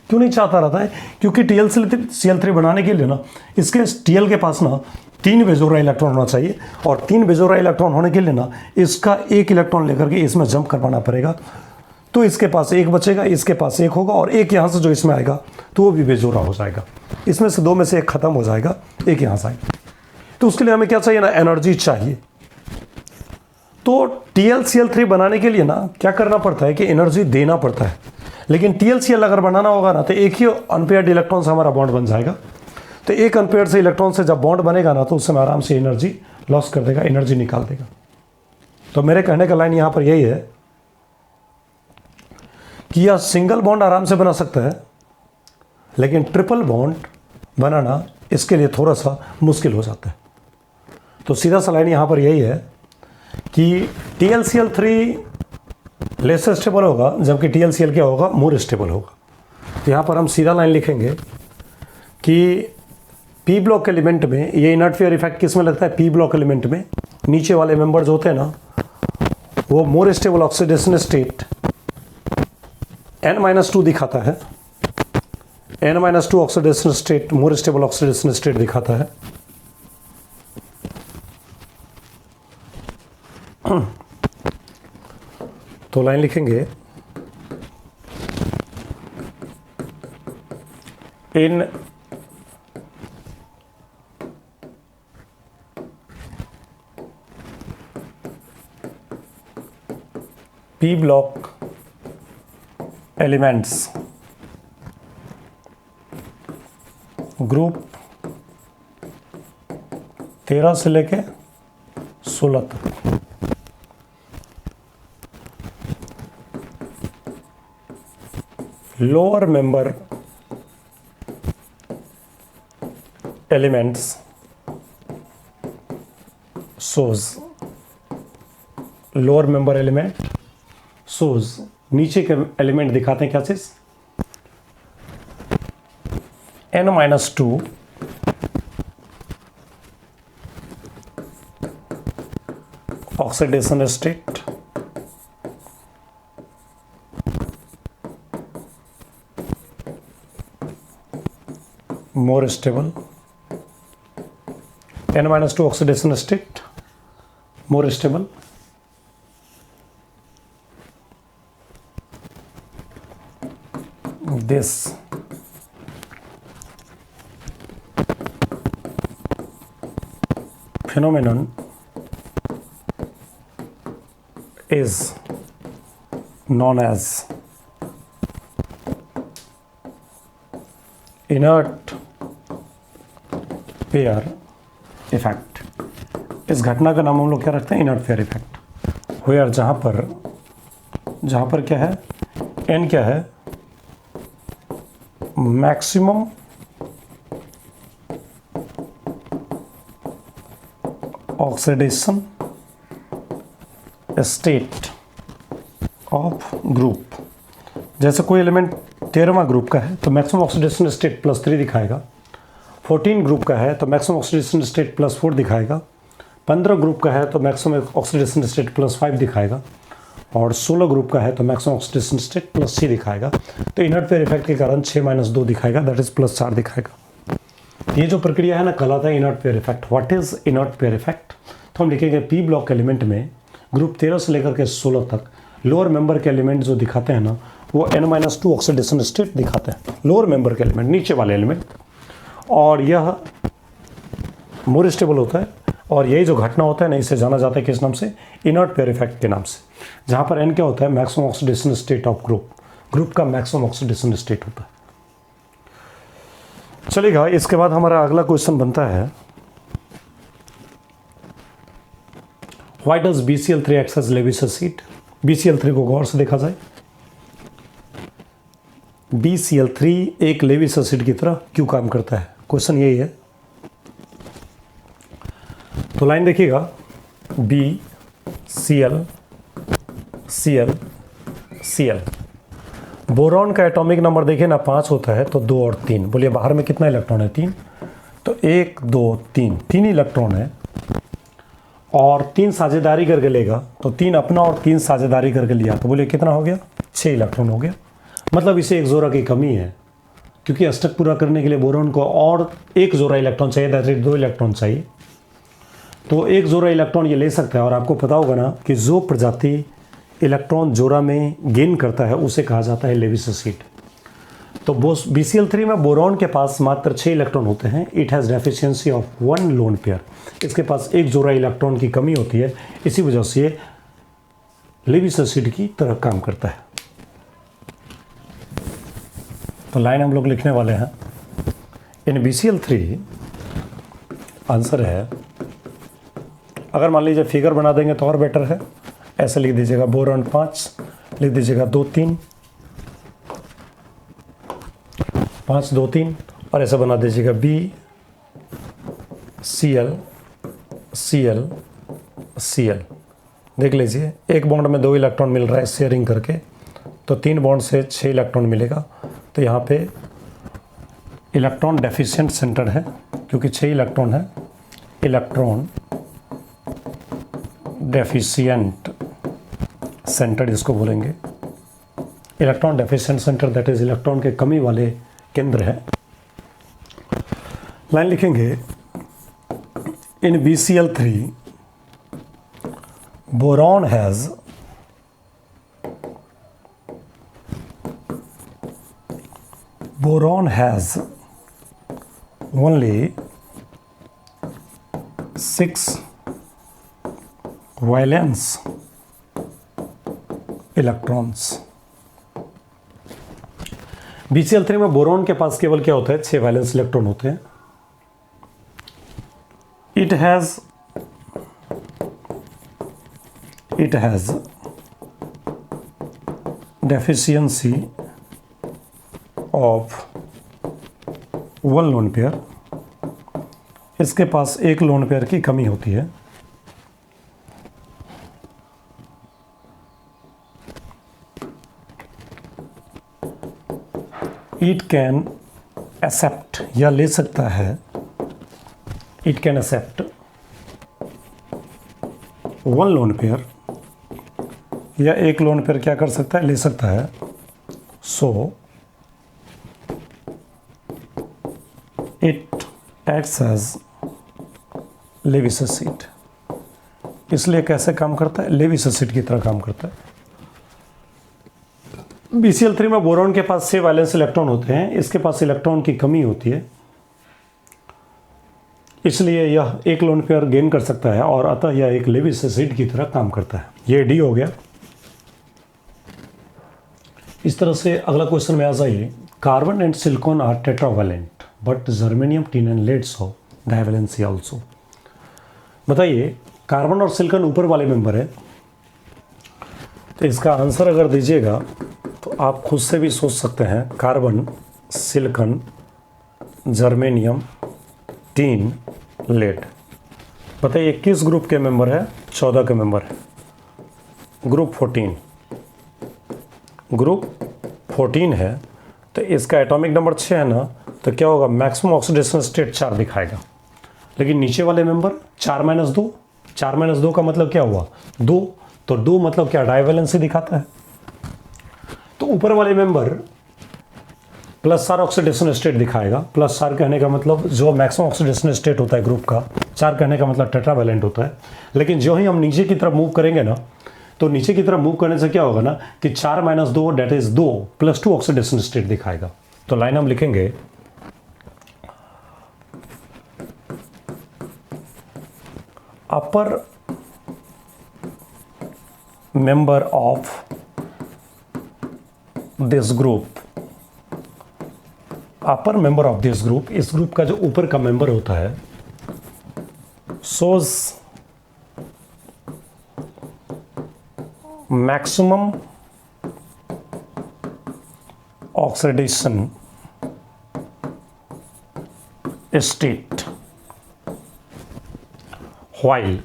क्यों नहीं चाहता रहता है, क्योंकि TlCl3 बनाने के लिए ना इसके Tl के पास ना 3 बेजोरा इलेक्ट्रॉन होना चाहिए, और 3 बेजोरा इलेक्ट्रॉन होने के लिए ना इसका 1 इलेक्ट्रॉन लेकर के इसमें जंप करवाना पड़ेगा, तो इसके पास 1 बचेगा, इसके पास 1 होगा, और 1 यहाँ से जो इसमें आएगा तो वो भी बेजोरा हो जाएगा। इसमें से 2 में से 1 खत्म हो जाएगा, 1 यहाँ से आएगा। तो उसके लिए हमें क्या चाहिए ना, एनर्जी चाहिए। तो TlCl3 बनाने के लिए ना क्या करना पड़ता है कि एनर्जी देना पड़ता है, लेकिन TlCl अगर बनाना होगा ना तो एक ही अनपेयर्ड इलेक्ट्रॉन से हमारा बॉन्ड बन जाएगा। तो एक अनपेयर्ड से इलेक्ट्रॉन से जब बॉन्ड बनेगा ना तो उससे आराम से एनर्जी लॉस कर देगा, एनर्जी निकाल देगा। तो मेरे कहने का लाइन यहाँ पर यही है कि यह सिंगल बॉन्ड आराम से बना सकता है, लेकिन ट्रिपल बॉन्ड बनाना इसके लिए थोड़ा सा मुश्किल हो जाता है। तो सीधा सा लाइन यहाँ पर यही है कि TlCl3 लेस स्टेबल होगा, जबकि TlCl क्या होगा, मोर स्टेबल होगा। तो यहाँ पर हम सीधा लाइन लिखेंगे कि P ब्लॉक एलिमेंट में ये इनर्ट फेयर इफेक्ट किस में लगता है, P ब्लॉक एलिमेंट में नीचे वाले मेंबर्स होते हैं ना, वो more stable oxidation state n-2 दिखाता है, n-2 oxidation state, more stable oxidation state दिखाता है। तो लाइन लिखेंगे इन P ब्लॉक एलिमेंट्स ग्रुप 13 से लेके 16 तक लोअर मेंबर एलिमेंट्स सोज, लोअर मेंबर एलिमेंट सोज, नीचे के एलिमेंट दिखाते हैं क्या चीज, n-2 oxidation state, more stable, n-2 oxidation state, more stable, this phenomenon is known as inert pair effect. इस घटना का नाम हम लोग क्या रखते हैं? Inert pair effect. वेयर जहाँ पर क्या है, एन क्या है? Maximum oxidation state of group. जैसे कोई एलिमेंट 13वां ग्रुप का है तो मैक्सिमम ऑक्सीडेशन स्टेट +3 दिखाएगा, 14 ग्रुप का है तो मैक्सिमम ऑक्सीडेशन स्टेट +4 दिखाएगा, 15 ग्रुप का है तो मैक्सिमम ऑक्सीडेशन स्टेट +5 दिखाएगा, और 16 ग्रुप का है तो मैक्सिमम ऑक्सीडेशन स्टेट +6 दिखाएगा। तो इनर्ट पेयर इफेक्ट के कारण 6 - 2 दिखाएगा, दैट इज +4 दिखाएगा। ये जो प्रक्रिया है ना, कहलाता है inert pair effect. What is inert pair effect? तो हम लिखेंगे पी ब्लॉक एलिमेंट में ग्रुप 13 से लेकर के 16 तक लोअर मेंबर के एलिमेंट जो दिखाते हैं ना, वो n-2 ऑक्सीडेशन स्टेट दिखाते हैं, लोअर मेंबर के एलिमेंट, नीचे वाले एलिमेंट। और यह मोर स्टेबल होता है, और यही जो घटना होता है ना, इसे जाना जाता है किस नाम से? इनर्ट पेयर इफेक्ट के नाम से। जहाँ पर n क्या होता है? Maximum oxidation state of group का मैक्सिमम ऑक्सीडेशन स्टेट होता है। चलेगा, इसके बाद हमारा अगला क्वेश्चन बनता है, why does BCl3 act as Lewis acid? BCl3 को गौर से देखा जाए, BCl3 एक लेविस एसिड की तरह क्यों काम करता है? क्वेश्चन यही है। तो लाइन देखिएगा, BCl Cl Cl। बोरॉन का एटॉमिक नंबर देखिए ना, 5 होता है, तो 2 और 3। बोलिए बाहर में कितना इलेक्ट्रॉन है? 3। तो 1 2 3 3 इलेक्ट्रॉन है, और 3 साझेदारी करके लेगा, तो 3 अपना और 3 साझेदारी करके लिया, तो बोलिए कितना हो गया? 6 इलेक्ट्रॉन हो गया। मतलब इसे एक जोड़ा की कमी है, क्योंकि अष्टक पूरा करने के लिए बोरॉन को और एक जोड़ा इलेक्ट्रॉन चाहिए, दैट इज 2 इलेक्ट्रॉन चाहिए। तो एक जोड़ा इलेक्ट्रॉन ये ले सकता है, और आपको पता होगा ना कि जो प्रजाति इलेक्ट्रॉन जोड़ा में गेन करता है उसे कहा जाता है लेविस एसिड। तो BCl3 में बोरॉन के पास मात्र 6 इलेक्ट्रॉन होते हैं। It has deficiency of 1 lone pair. इसके पास एक जोड़ा इलेक्ट्रॉन की कमी होती है, इसी वजह से ये लेविस एसिड की तरह काम करता है। तो लाइन हम लोग लिखने वाले हैं, इन BCl3 आंसर है, अगर मान लीजिए फिगर बना देंगे तो और बेटर है। ऐसे लिख दीजिएगा, बोरॉन 5, लिख दीजिएगा 2 3 5 2 3, और ऐसा बना दीजिएगा BCl Cl Cl। देख लीजिए, एक बॉन्ड में 2 इलेक्ट्रॉन मिल रहा है शेयरिंग करके, तो 3 बॉन्ड से 6 इलेक्ट्रॉन मिलेगा। तो यहाँ पे इलेक्ट्रॉन डेफिशिएंट सेंटर है, क्योंकि 6 इलेक्ट्रॉन है। इलेक्ट्रॉन डेफिशिएंट सेंटर इसको बोलेंगे। Electron deficient centre that is electron के कमी वाले केंद्र है। लाइन लिखेंगे, इन BCl3 boron has only 6 valence electrons. BCl3 में बोरॉन के पास केवल क्या होता है? 6 वैलेंस इलेक्ट्रॉन होते हैं। It has deficiency of 1 lone pair. इसके पास एक लोन पेयर की कमी होती है। इट कैन एक्सेप्ट, या ले सकता है, it can accept 1 lone pair, या एक लोन पेयर क्या कर सकता है? ले सकता है। So it acts as Lewis acid. इसलिए कैसे काम करता है? लेविस एसिड की तरह काम करता है। BCl3 में बोरॉन के पास 6 वैलेंस इलेक्ट्रॉन होते हैं। इसके पास इलेक्ट्रॉन की कमी होती है, इसलिए यह एक लोन पेयर गेन कर सकता है, और अतः यह एक लेविस एसिड की तरह काम करता है। ये डी हो गया। इस तरह से अगला क्वेश्चन में आ जाइए, carbon and silicon are tetravalent, but germanium, tin and lead show divalency also. बताइए कार्बन और सिलिकॉन ऊपर वाले मेंबर है, तो इसका आंसर अगर दीजिएगा तो आप खुद से भी सोच सकते हैं carbon, silicon, germanium, tin, lead. बताइए किस ग्रुप के मेंबर है? 14 के मेंबर है, ग्रुप 14। ग्रुप 14 है तो इसका एटॉमिक नंबर 6 है ना, तो क्या होगा? मैक्सिमम ऑक्सीडेशन स्टेट 4 दिखाएगा। लेकिन नीचे वाले मेंबर 4 - 2, 4 - 2 का मतलब क्या हुआ? 2, तो 2 मतलब क्या? डाइवेलेंसी दिखाता है। तो ऊपर वाले मेंबर +4 ऑक्सीडेशन स्टेट दिखाएगा। +4 कहने का मतलब जो मैक्सिमम ऑक्सीडेशन स्टेट होता है ग्रुप का, 4 कहने का मतलब टेट्रावैलेंट होता है। लेकिन जो ही हम नीचे की तरफ मूव करेंगे ना, तो नीचे की तरफ मूव करने से क्या होगा ना कि 4 - 2 डेट इज 2 +2 ऑक्सीडेशन स्टेट दिखाएगा। तो लाइन हम लिखेंगे upper member of this group, upper member of this group, इस ग्रुप का जो ऊपर का मेंबर होता है, shows maximum oxidation state while,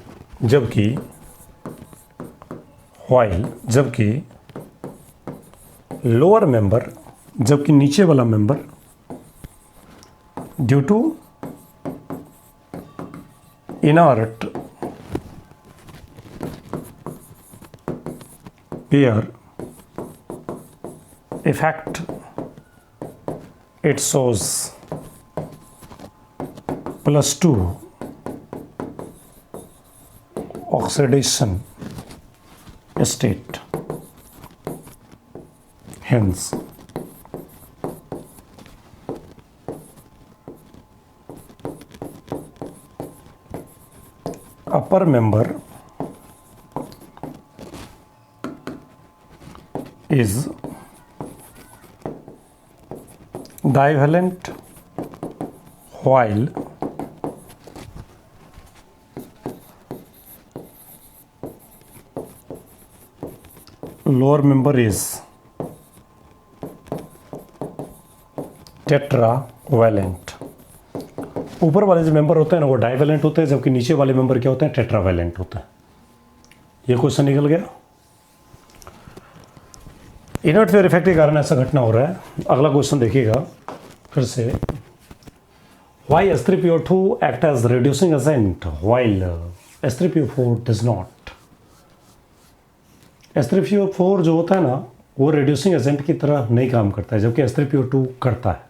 जबकि लोअर मेंबर, जबकि नीचे वाला member due to inert pair effect, it shows +2 oxidation state. Hence upper member is divalent while lower member is tetravalent। ऊपर वाले जो मेंबर होते हैं ना वो डाइवेलेंट होते हैं, जबकि नीचे वाले मेंबर क्या होते हैं? टेट्रावेलेंट होते हैं। ये क्वेश्चन निकल गया। इनर्ट फेयर इफेक्ट के कारण ऐसा घटना हो रहा है। अगला क्वेश्चन देखिएगा फिर से। Why H3PO2 act as reducing agent while H3PO4 does not. H3PO4 जो होता है ना वो रिड्यूसिंग एजेंट की तरह नहीं काम करता है, जबकि H3PO2 करता है।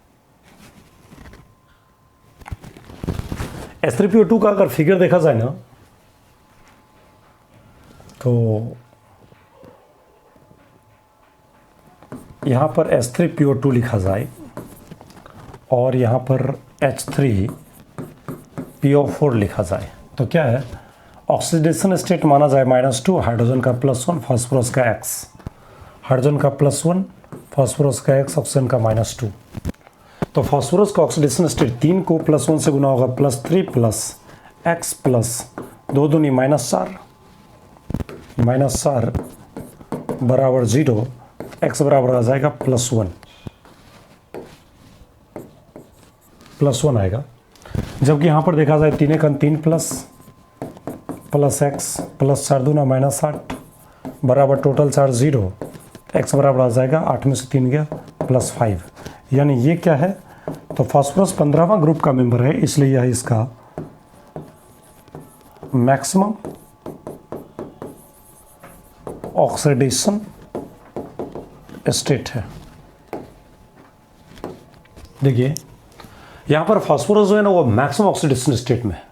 H3PO2 का अगर फिगर देखा जाए ना तो यहाँ पर H3PO2 लिखा जाए और यहाँ पर H3PO4 लिखा जाए तो क्या है? ऑक्सीडेशन स्टेट माना जाए -2, हाइड्रोजन का +1, फास्फोरस का X, हाइड्रोजन का +1, फास्फोरस का X, ऑक्सीजन का -2। तो फास्फोरस का ऑक्सीडेशन स्टेट 3 को +1 से गुना होगा, +3 + X + 2 दूनी -4 बराबर 0, X बराबर आ जाएगा +1 आएगा। जबकि यहाँ पर देखा जाए 3 × 3 + X + 4 दूना -8 बराबर टोटल चार्ज 0, X बराबर आ जाएगा 8 में से 3 गया +5। यानी ये क्या है? तो फास्फोरस 15वां ग्रुप का मेंबर है, इसलिए यह इसका मैक्सिमम ऑक्सीडेशन स्टेट है। देखिए यहां पर फास्फोरस जो है ना वो मैक्सिमम ऑक्सीडेशन स्टेट में है,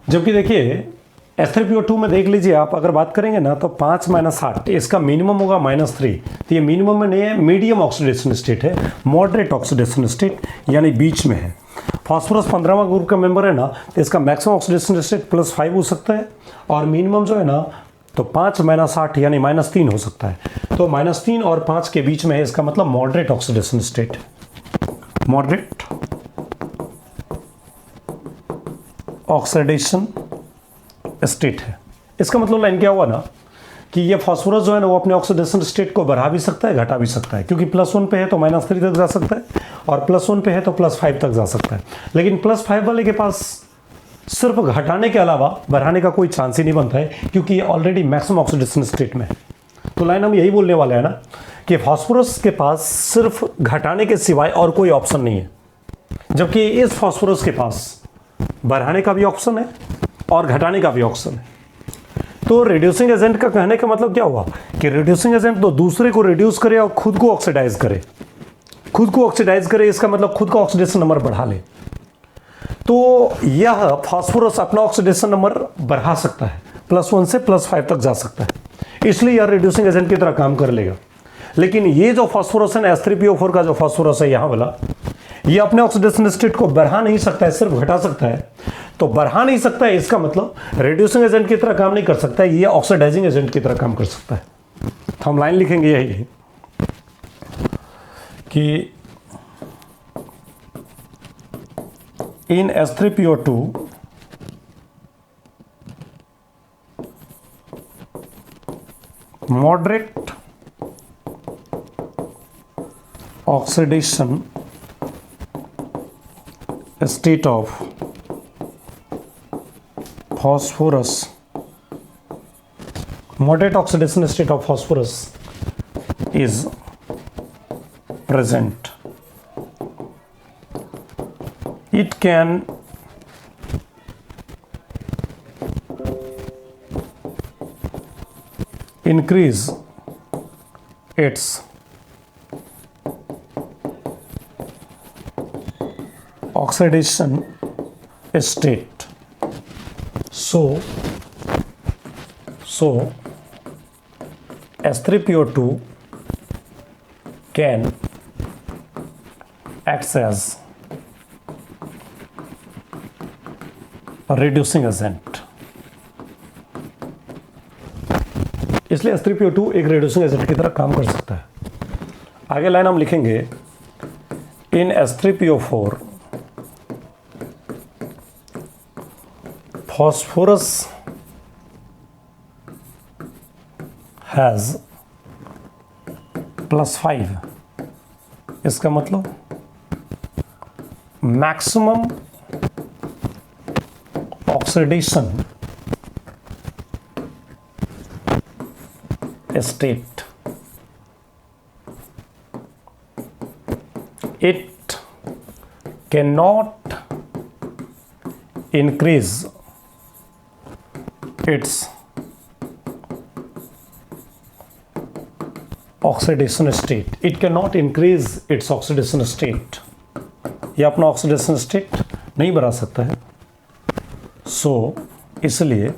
जबकि देखिए H3PO2 में देख लीजिए आप, अगर बात करेंगे ना तो 5 - 8 इसका मिनिमम होगा -3, तो ये मिनिमम में नहीं है, मीडियम ऑक्सीडेशन स्टेट है, मॉडरेट ऑक्सीडेशन स्टेट यानी बीच में है। फास्फोरस 15वां ग्रुप का मेंबर है ना, तो इसका मैक्सिमम ऑक्सीडेशन स्टेट +5 हो सकता है और मिनिमम जो है ना तो 5 - 8 यानी -3 हो सकता है। तो -3 और 5 के बीच में है, इसका मतलब moderate oxidation state, moderate oxidation state है। इसका मतलब लाइन क्या हुआ ना कि ये फास्फोरस जो है ना वो अपने ऑक्सीडेशन स्टेट को बढ़ा भी सकता है, घटा भी सकता है, क्योंकि +1 पे है तो -3 तक जा सकता है और +1 पे है तो +5 तक जा सकता है। लेकिन +5 वाले के पास सिर्फ घटाने के अलावा बढ़ाने का कोई चांस ही नहीं बनता है, क्योंकि ये ऑलरेडी मैक्सिमम ऑक्सीडेशन स्टेट में है। तो लाइन हम यही बोलने वाले हैं ना कि फास्फोरस के पास सिर्फ घटाने के सिवाय और कोई ऑप्शन नहीं है, जबकि इस फास्फोरस के पास बढ़ाने का भी ऑप्शन है और घटाने का भी ऑप्शन है। तो रिड्यूसिंग एजेंट का कहने का मतलब क्या हुआ कि रिड्यूसिंग एजेंट तो दूसरे को रिड्यूस करे और खुद को ऑक्सीडाइज करे, खुद को ऑक्सीडाइज करे, इसका मतलब खुद का ऑक्सीडेशन नंबर बढ़ा ले। तो यह फास्फोरस अपना ऑक्सीडेशन नंबर बढ़ा सकता है, +1 से +5 तक जा सकता है, इसलिए यह रिड्यूसिंग एजेंट की तरह काम कर लेगा। लेकिन ये जो फास्फोरस है ना, H3PO4 का जो फास्फोरस है यहाँ वाला, ये अपने ऑक्सीडेशन स्टेट को बढ़ा नहीं सकता है, सिर्फ घटा सकता है। तो बढ़ा नहीं सकता है, इसका मतलब रिड्यूसिंग एजेंट की तरह काम नहीं कर सकता है, ये ऑक्सीडाइजिंग एजेंट की तरह काम कर सकता है। तो हम लाइन लिखेंगे यही कि इन H3PO2 moderate oxidation state of phosphorus, moderate oxidation state of phosphorus is present. It can increase its oxidation state. So H3PO2 can act as a reducing agent. इसलिए H3PO2 एक रिड्यूसिंग एजेंट की तरह काम कर सकता है। आगे लाइन हम लिखेंगे इन H3PO4 phosphorus has +5, इसका मतलब maximum oxidation state. It cannot increase its oxidation state. It cannot increase its oxidation state. ये अपना ऑक्सीडेशन स्टेट नहीं बढ़ा सकता है। सो इसलिए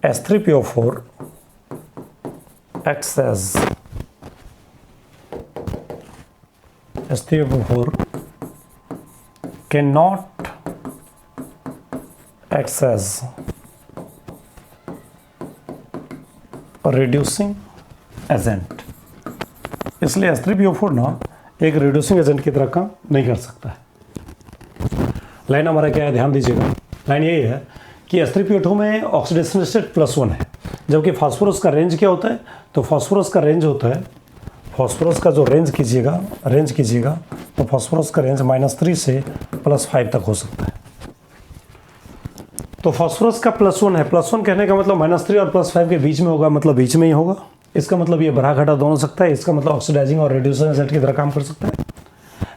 H3PO4 acts as H3PO4 cannot acts as a reducing agent. इसलिए H3PO4 ना एक रिड्यूसिंग एजेंट की तरह काम नहीं कर सकता है। लाइन हमारा क्या है, ध्यान दीजिएगा। लाइन यही है कि H3PO2 में ऑक्सीडेशन स्टेट +1 है, जबकि फास्फोरस का रेंज क्या होता है, तो फास्फोरस का रेंज होता है, फास्फोरस का जो रेंज कीजिएगा तो फास्फोरस का रेंज -3 से +5 तक हो सकता है। तो फास्फोरस का +1 है, +1 कहने का मतलब -3 और +5 के बीच में होगा, मतलब बीच में ही होगा। इसका मतलब ये बढ़ा घटा दोनों सकता है, इसका मतलब ऑक्सीडाइजिंग और रिड्यूसिंग एजेंट की तरह काम कर सकता है।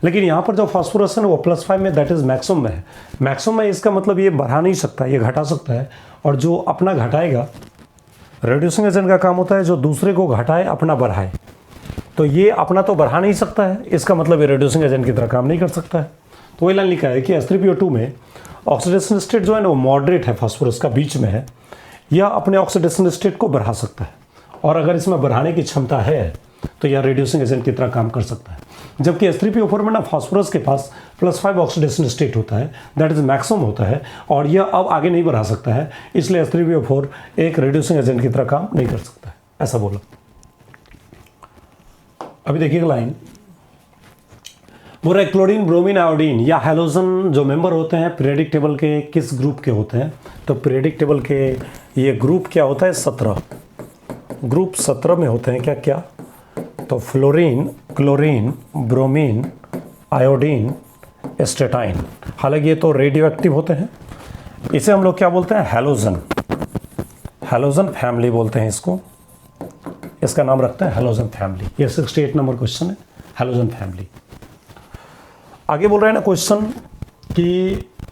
लेकिन यहाँ पर जो फास्फोरस है ना वो +5 में, दैट इज मैक्सिमम में है। मैक्सिमम में इसका मतलब ये बढ़ा नहीं सकता, ये घटा सकता है, और जो अपना घटाएगा, रिड्यूसिंग एजेंट का काम होता है जो दूसरे को घटाए अपना बढ़ाए। तो ये अपना तो बढ़ा नहीं सकता है, इसका मतलब ये रिड्यूसिंग एजेंट की तरह काम नहीं कर सकता है। तो वही लाइन लिखा है कि H3PO2 में ऑक्सीडेशन स्टेट जो है ना वो मॉडरेट है, फास्फोरस का बीच में है, यह अपने ऑक्सीडेशन स्टेट को बढ़ा सकता है, और अगर इसमें बढ़ाने की क्षमता है तो यह रिड्यूसिंग एजेंट की तरह काम कर सकता है। जबकि H3PO4 में ना फास्फोरस के पास +5 ऑक्सीडेशन स्टेट होता है, दैट इज मैक्सिमम होता है, और यह अब आगे नहीं बढ़ा सकता है, इसलिए H3PO4 एक रिड्यूसिंग एजेंट की तरह काम नहीं कर सकता है, ऐसा बोला। अभी देखिएगा लाइन, बोल रहा है क्लोरीन, ब्रोमीन, आयोडीन या हैलोजन जो मेंबर होते हैं पीरियडिक टेबल के किस ग्रुप के होते हैं? तो पीरियडिक टेबल के ये ग्रुप क्या होता है? 17। ग्रुप 17 में होते हैं क्या क्या? तो fluorine, chlorine, bromine, iodine, astatine. हालांकि ये तो रेडियो एक्टिव होते हैं। इसे हम लोग क्या बोलते हैं? हैलोजन। हैलोजन फैमिली बोलते हैं इसको, इसका नाम रखते हैं हैलोजन फैमिली। ये 68 नंबर क्वेश्चन है, हैलोजन फैमिली। आगे बोल रहे हैं ना क्वेश्चन कि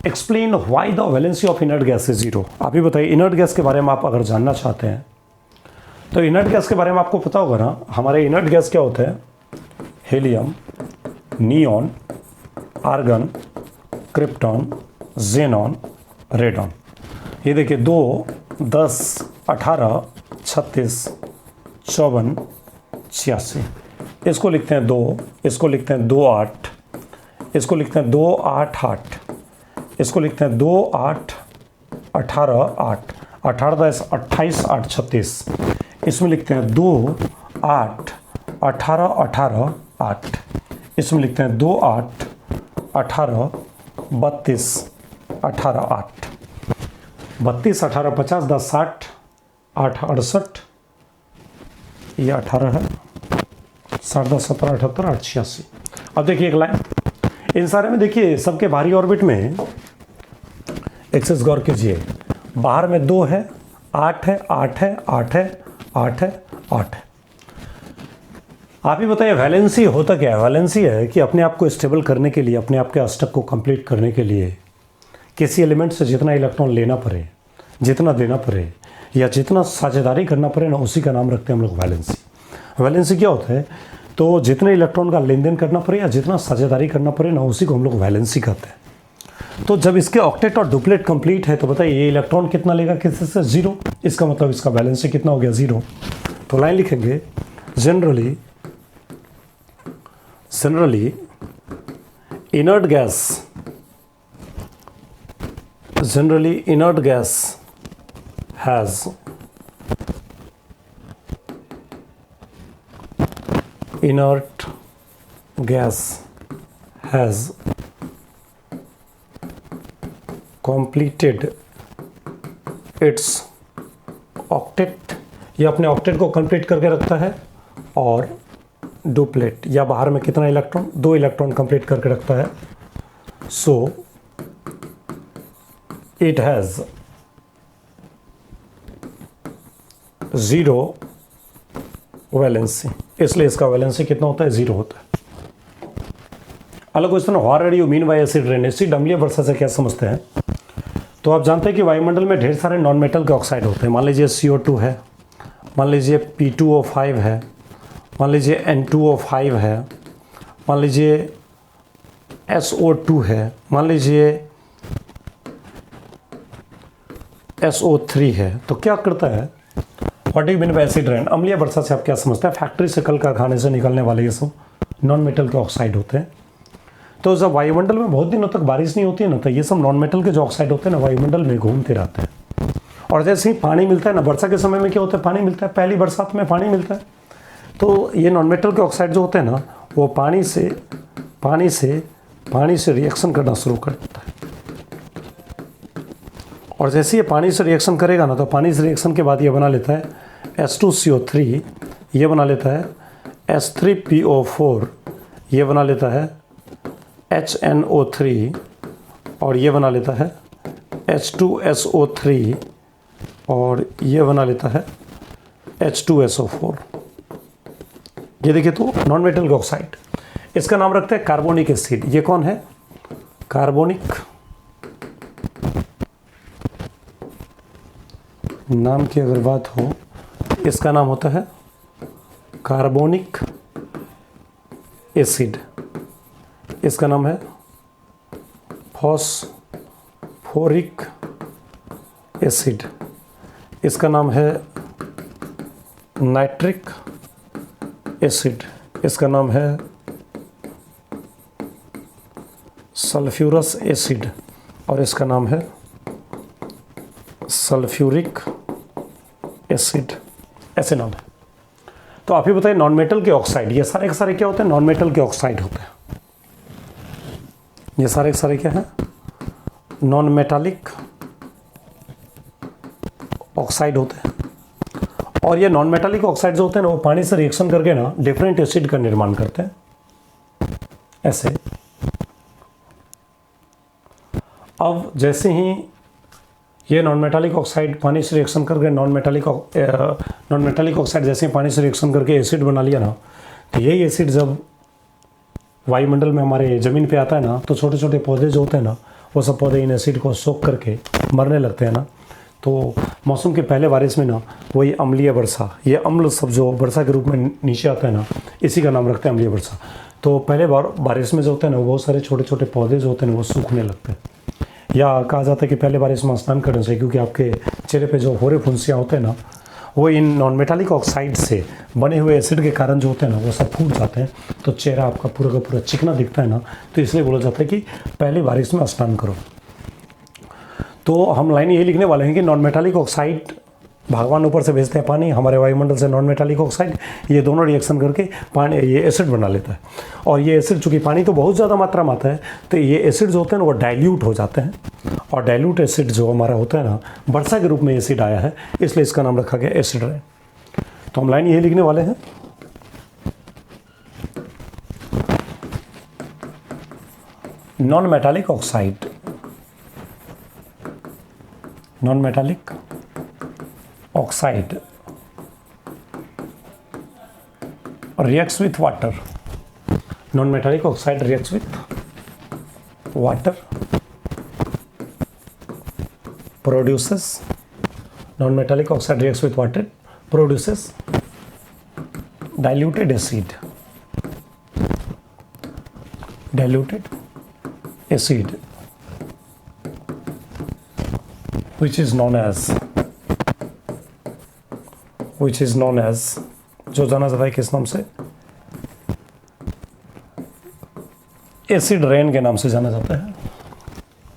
explain why the valency of inert gas is 0। आप ही बताइए, इनर्ट गैस के बारे में आप अगर जानना चाहते हैं तो इनर्ट गैस के बारे में आपको पता होगा ना, हमारे इनर्ट गैस क्या होते हैं? Helium, neon, argon, krypton, xenon, radon. ये देखिए 2, 10, 18, 36, 54, 86। इसको लिखते हैं 2, इसको लिखते हैं 2, 8, इसको लिखते हैं 2, 8, 8, इसको लिखते हैं 2, 8, 18, 8, 18, 10, 28, 8, 36। इसमें लिखते हैं 2, 8, 18, 18, 8। इसमें लिखते हैं 2, 8, 18, 32, 18, 8। 32, 18, 50, 10, 60, 8, 68, ये 18 है, 60, 10, 17, 78, 8, 86। अब देखिए एक लाइन, इन सारे में देखिए सबके बाहरी ऑर्बिट में एक चीज गौर कीजिए, बाहर में 2 है, 8 है, 8 है, 8 है, 8 है, 8 है। आप ही बताइए वैलेंसी होता क्या है? वैलेंसी है कि अपने आप को स्टेबल करने के लिए, अपने आप के अष्टक को कंप्लीट करने के लिए किसी एलिमेंट से जितना इलेक्ट्रॉन लेना पड़े, जितना देना पड़े, या जितना साझेदारी करना पड़े ना, उसी का नाम रखते हैं हम लोग वैलेंसी। वैलेंसी क्या होता है? तो जितने इलेक्ट्रॉन का लेन देन करना पड़े या जितना साझेदारी करना पड़े ना, उसी को हम लोग वैलेंसी कहते हैं। तो जब इसके ऑक्टेट और डुप्लेट कंप्लीट है तो बताइए ये इलेक्ट्रॉन कितना लेगा किसी से? 0। इसका मतलब इसका वैलेंसी कितना हो गया? 0। तो लाइन लिखेंगे, generally inert gas has inert gas has completed its octet, ये अपने ऑक्टेट को कंप्लीट करके रखता है, और डुप्लेट या बाहर में कितना इलेक्ट्रॉन? 2 इलेक्ट्रॉन कंप्लीट करके रखता है। सो इट हैज 0 वैलेंसी, इसलिए इसका वैलेंसी कितना होता है? 0 होता है। अलग question, what are you mean by acid rain? Acid अम्लीय वर्षा से क्या समझते हैं? तो आप जानते हैं कि वायुमंडल में ढेर सारे नॉन मेटल के ऑक्साइड होते हैं। मान लीजिए CO2 है, मान लीजिए P2O5 है, मान लीजिए N2O5 है, मान लीजिए SO2 है, मान लीजिए SO3 है। तो क्या करता है? What do mean by acid rain? अम्लीय वर्षा से आप क्या समझते हैं? फैक्ट्री से, कल कारखाने से निकलने वाले ये सब नॉन मेटल के ऑक्साइड होते हैं। तो जब वायुमंडल में बहुत दिनों तक बारिश नहीं होती है ना, तो ये सब नॉन मेटल के जो ऑक्साइड होते हैं ना, वायुमंडल में घूमते रहते हैं। और जैसे ही पानी मिलता है ना, वर्षा के समय में क्या होता है? पानी मिलता है, पहली बरसात में पानी मिलता है, तो ये नॉन मेटल के ऑक्साइड जो होते हैं ना, वो पानी से रिएक्शन करना शुरू कर देता है। और जैसे ये पानी से रिएक्शन करेगा ना, तो पानी से रिएक्शन के बाद ये बना लेता है H2CO3, ये बना लेता है H3PO4, ये बना लेता है HNO3, और ये बना लेता है H2SO3, और ये बना लेता है H2SO4। ये देखिए तो नॉन मेटल ऑक्साइड, इसका नाम रखते हैं कार्बोनिक एसिड। ये कौन है? कार्बोनिक, नाम की अगर बात हो, इसका नाम होता है कार्बोनिक एसिड। इसका नाम है फॉस्फोरिक एसिड। इसका नाम है नाइट्रिक एसिड। इसका नाम है सल्फ्यूरस एसिड और इसका नाम है सल्फ्यूरिक एसिड, ऐसे नाम है। तो आप ही बताइए नॉन मेटल के ऑक्साइड, ये सारे के सारे क्या होते हैं? नॉन मेटल के ऑक्साइड होते हैं। ये सारे के सारे क्या हैं? नॉन मेटालिक ऑक्साइड होते हैं। और ये नॉन मेटालिक ऑक्साइड जो होते हैं ना, वो पानी से रिएक्शन करके ना डिफरेंट एसिड का निर्माण करते हैं, ऐसे। अब जैसे ही ये नॉन मेटालिक ऑक्साइड पानी से रिएक्शन करके नॉन मेटालिक ऑक्साइड जैसे ही पानी से रिएक्शन करके एसिड बना लिया ना, तो यही एसिड जब वायुमंडल में हमारे ज़मीन पे आता है ना, तो छोटे छोटे पौधे जो होते हैं ना, वो सब पौधे इन एसिड को सोख करके मरने लगते हैं ना। तो मौसम के पहले बारिश में ना वही अम्लीय वर्षा, ये अम्ल सब जो वर्षा के रूप में नीचे आता है ना, इसी का नाम रखते हैं अम्लीय वर्षा। तो पहले बारिश में जो होता है ना, बहुत सारे छोटे छोटे पौधे जो होते हैं वो सूखने लगते हैं। या कहा जाता है कि पहले बारिश में स्नान करने से, क्योंकि आपके चेहरे पे जो होरे फुंसियाँ होते हैं ना, वो इन नॉन मेटालिक ऑक्साइड से बने हुए एसिड के कारण जो होते हैं ना, वो सब फूट जाते हैं। तो चेहरा आपका पूरा का पूरा चिकना दिखता है ना, तो इसलिए बोला जाता है कि पहले बारिश में स्नान करो। तो हम लाइन ये लिखने वाले हैं कि नॉन मेटालिक ऑक्साइड भगवान ऊपर से भेजते हैं पानी, हमारे वायुमंडल से नॉन मेटालिक ऑक्साइड, ये दोनों रिएक्शन करके पानी ये एसिड बना लेता है। और ये एसिड, चूँकि पानी तो बहुत ज़्यादा मात्रा में आता है, तो ये एसिड जो होते हैं ना वो डाइल्यूट हो जाते हैं। और डाइल्यूट एसिड जो हमारा होता है ना, वर्षा के रूप में एसिड आया है, इसलिए इसका नाम रखा गया एसिड रेन। तो हम लाइन ये लिखने वाले हैं, non metallic oxide, non metallic oxide reacts with water. Non-metallic oxide reacts with water, produces, non-metallic oxide reacts with water, produces diluted acid, diluted acid, which is known as जो जाना जाता है किस नाम से? एसिड रेन के नाम से जाना जाता है।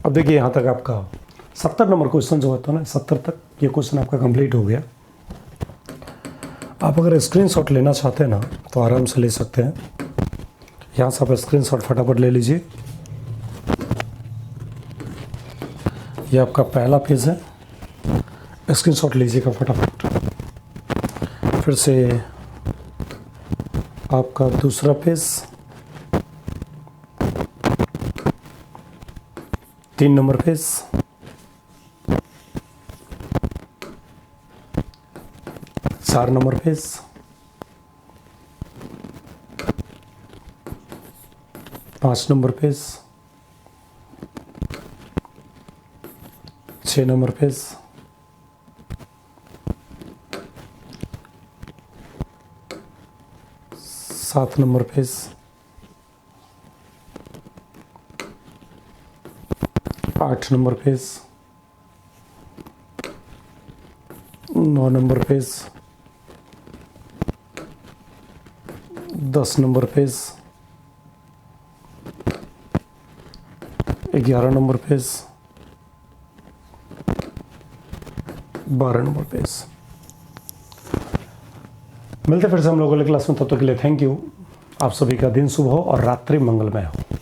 अब देखिए यहाँ तक आपका 70 नंबर क्वेश्चन जो होता है ना, 70 तक ये क्वेश्चन आपका कंप्लीट हो गया। आप अगर स्क्रीनशॉट लेना चाहते हैं ना, तो आराम से ले सकते हैं। यहाँ से आप स्क्रीनशॉट फटाफट ले लीजिए। ये आपका पहला पेज है, स्क्रीनशॉट लीजिएगा फटाफट। फिर से आपका दूसरा page, 3 number page, 4 number page, 5 number page, 6 number page, 7 number page, 8 number page, 9 number page, 10 number page, 11 number page, 12 number page. मिलते फिर से हम लोगों के क्लास में, तब तक के लिए थैंक यू। आप सभी का दिन शुभ हो और रात्रि मंगलमय हो।